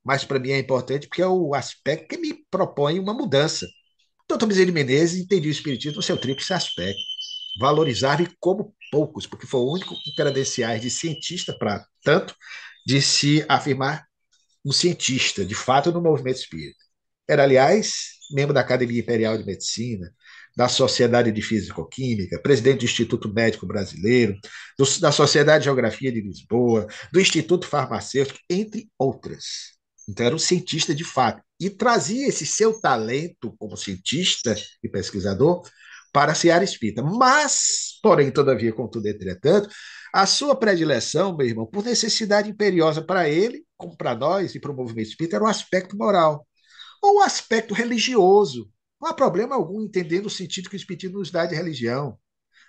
mas para mim é importante porque é o aspecto que me propõe uma mudança. O doutor Bezerra de Menezes entendia o espiritismo no seu tríplice aspecto, valorizava como poucos, porque foi o único com credenciais de cientista para tanto de se afirmar um cientista, de fato, no movimento espírita. Era, aliás, membro da Academia Imperial de Medicina, da Sociedade de Físico-Química, presidente do Instituto Médico Brasileiro, da Sociedade de Geografia de Lisboa, do Instituto Farmacêutico, entre outras. Então, era um cientista de fato. E trazia esse seu talento como cientista e pesquisador para a seara espírita. Mas, porém, todavia, contudo, entretanto, a sua predileção, meu irmão, por necessidade imperiosa para ele, como para nós e para o movimento espírita, era o aspecto moral ou o aspecto religioso. Não há problema algum entendendo o sentido que o Espiritismo nos dá de religião.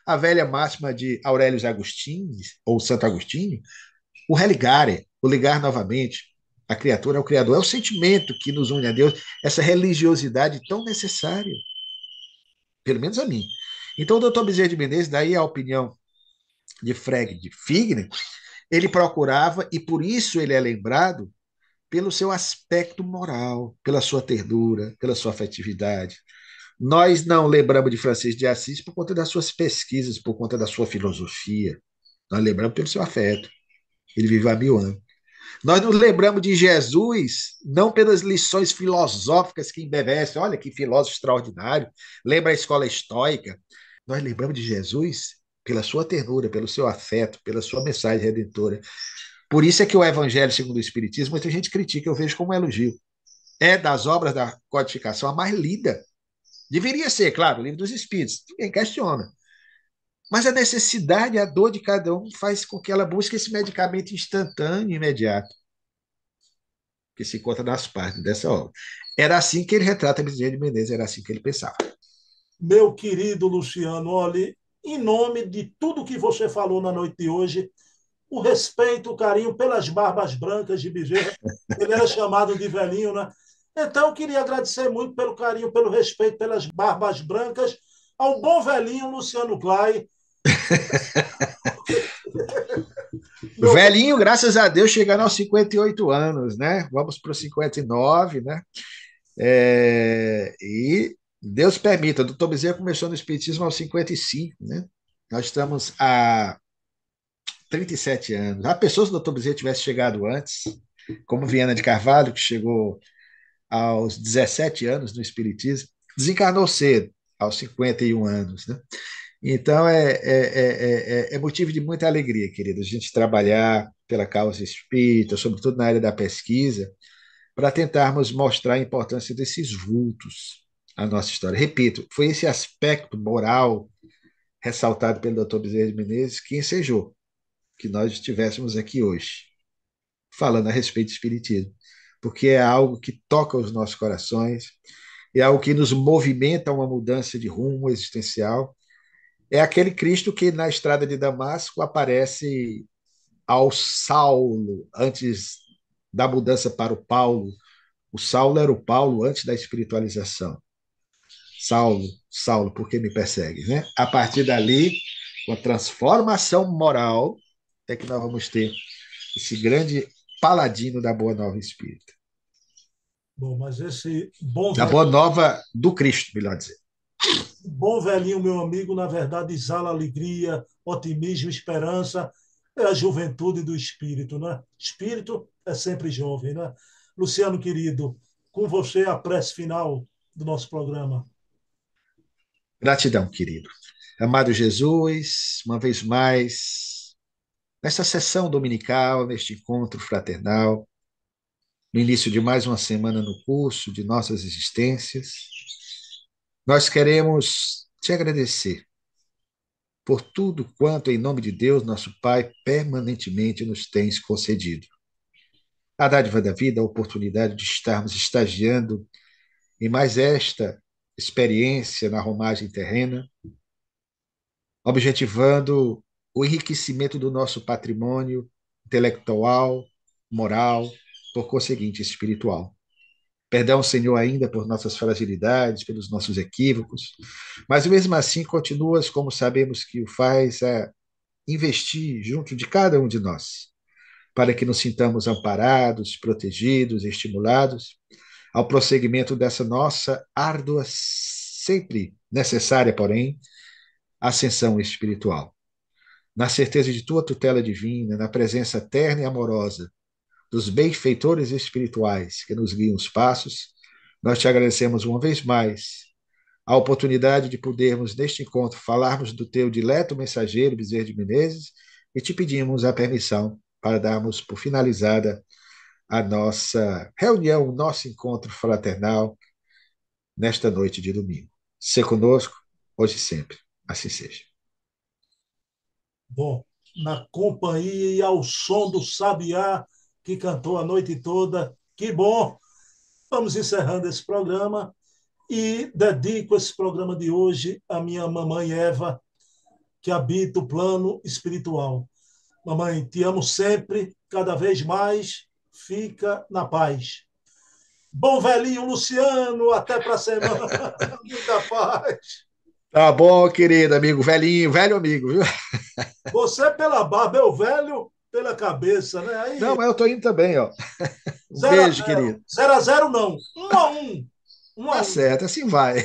A velha máxima de Aurélio Agostinho, ou Santo Agostinho, o religare, o ligar novamente. A criatura ao Criador. É o sentimento que nos une a Deus, essa religiosidade tão necessária, pelo menos a mim. Então, o doutor Bezerra de Menezes, daí a opinião de Frege de Figner, ele procurava, e por isso ele é lembrado, pelo seu aspecto moral, pela sua ternura, pela sua afetividade. Nós não lembramos de Francisco de Assis por conta das suas pesquisas, por conta da sua filosofia. Nós lembramos pelo seu afeto. Ele viveu há 1000 anos. Nós nos lembramos de Jesus não pelas lições filosóficas que embevecem. Olha que filósofo extraordinário. Lembra a escola estoica. Nós lembramos de Jesus pela sua ternura, pelo seu afeto, pela sua mensagem redentora. Por isso é que o Evangelho segundo o Espiritismo, muita gente critica, eu vejo como um elogio. É das obras da codificação a mais lida. Deveria ser, claro, o livro dos Espíritos, ninguém questiona. Mas a necessidade, a dor de cada um faz com que ela busque esse medicamento instantâneo e imediato, que se encontra nas partes dessa obra. Era assim que ele retrata Bezerra de Menezes, era assim que ele pensava.
Meu querido Luciano, olhe, em nome de tudo que você falou na noite de hoje, o respeito, o carinho pelas barbas brancas de Bezerra, ele era chamado de velhinho, né? Então, eu queria agradecer muito pelo carinho, pelo respeito pelas barbas brancas ao bom velhinho Luciano Clay. Meu
Velhinho, graças a Deus, chegando aos 58 anos, né? Vamos para os 59, né? E Deus permita, o doutor Bezerra começou no Espiritismo aos 55, né? Nós estamos há 37 anos. Há pessoas que o doutor Bezerra tivesse chegado antes, como Viana de Carvalho, que chegou aos 17 anos no Espiritismo, desencarnou cedo, aos 51 anos, né? Então, é motivo de muita alegria, querido, a gente trabalhar pela causa espírita, sobretudo na área da pesquisa, para tentarmos mostrar a importância desses vultos à nossa história. Repito, foi esse aspecto moral ressaltado pelo Dr. Bezerra de Menezes que ensejou que nós estivéssemos aqui hoje, falando a respeito do Espiritismo, porque é algo que toca os nossos corações, é algo que nos movimenta a uma mudança de rumo existencial. É aquele Cristo que na estrada de Damasco aparece ao Saulo, antes da mudança para o Paulo. O Saulo era o Paulo antes da espiritualização. Saulo, Saulo, por que me persegue? Né? A partir dali, com a transformação moral, é que nós vamos ter esse grande paladino da Boa Nova Espírita.
bom, mas esse bom
Da
velhinho,
Boa Nova do Cristo, melhor dizer.
bom velhinho, meu amigo, na verdade, exala alegria, otimismo, esperança. É a juventude do espírito, né? Espírito é sempre jovem, né? Luciano, querido, com você a prece final do nosso programa.
Gratidão, querido. Amado Jesus, uma vez mais, nesta sessão dominical, neste encontro fraternal, no início de mais uma semana no curso de nossas existências, nós queremos te agradecer por tudo quanto, em nome de Deus, nosso Pai, permanentemente nos tens concedido. A dádiva da vida, a oportunidade de estarmos estagiando em mais esta experiência na romagem terrena, objetivando o enriquecimento do nosso patrimônio intelectual, moral, por conseguinte, espiritual. Perdão, Senhor, ainda por nossas fragilidades, pelos nossos equívocos, mas mesmo assim continuas, como sabemos que o faz, a investir junto de cada um de nós, para que nos sintamos amparados, protegidos, estimulados ao prosseguimento dessa nossa árdua, sempre necessária, porém, ascensão espiritual. Na certeza de tua tutela divina, na presença terna e amorosa dos benfeitores espirituais que nos guiam os passos, nós te agradecemos uma vez mais a oportunidade de podermos, neste encontro, falarmos do teu dileto mensageiro, Bezerra de Menezes, e te pedimos a permissão para darmos por finalizada a nossa reunião, o nosso encontro fraternal nesta noite de domingo. Se conosco, hoje e sempre. Assim seja.
Bom, na companhia e ao som do sabiá que cantou a noite toda. Que bom! Vamos encerrando esse programa e dedico esse programa de hoje à minha mamãe Eva, que habita o plano espiritual. Mamãe, te amo sempre, cada vez mais. Fica na paz. Bom velhinho Luciano, até para a semana. Muita paz.
Tá bom, querido amigo, velhinho, velho amigo, viu?
Você, pela barba, é o velho pela cabeça, né?
Não,
Aí,
mas eu tô indo também, ó. Um
0 a
beijo,
0
querido.
0 a 0 não. 1 a 1. 1 a
Tá
1.
certo, assim vai.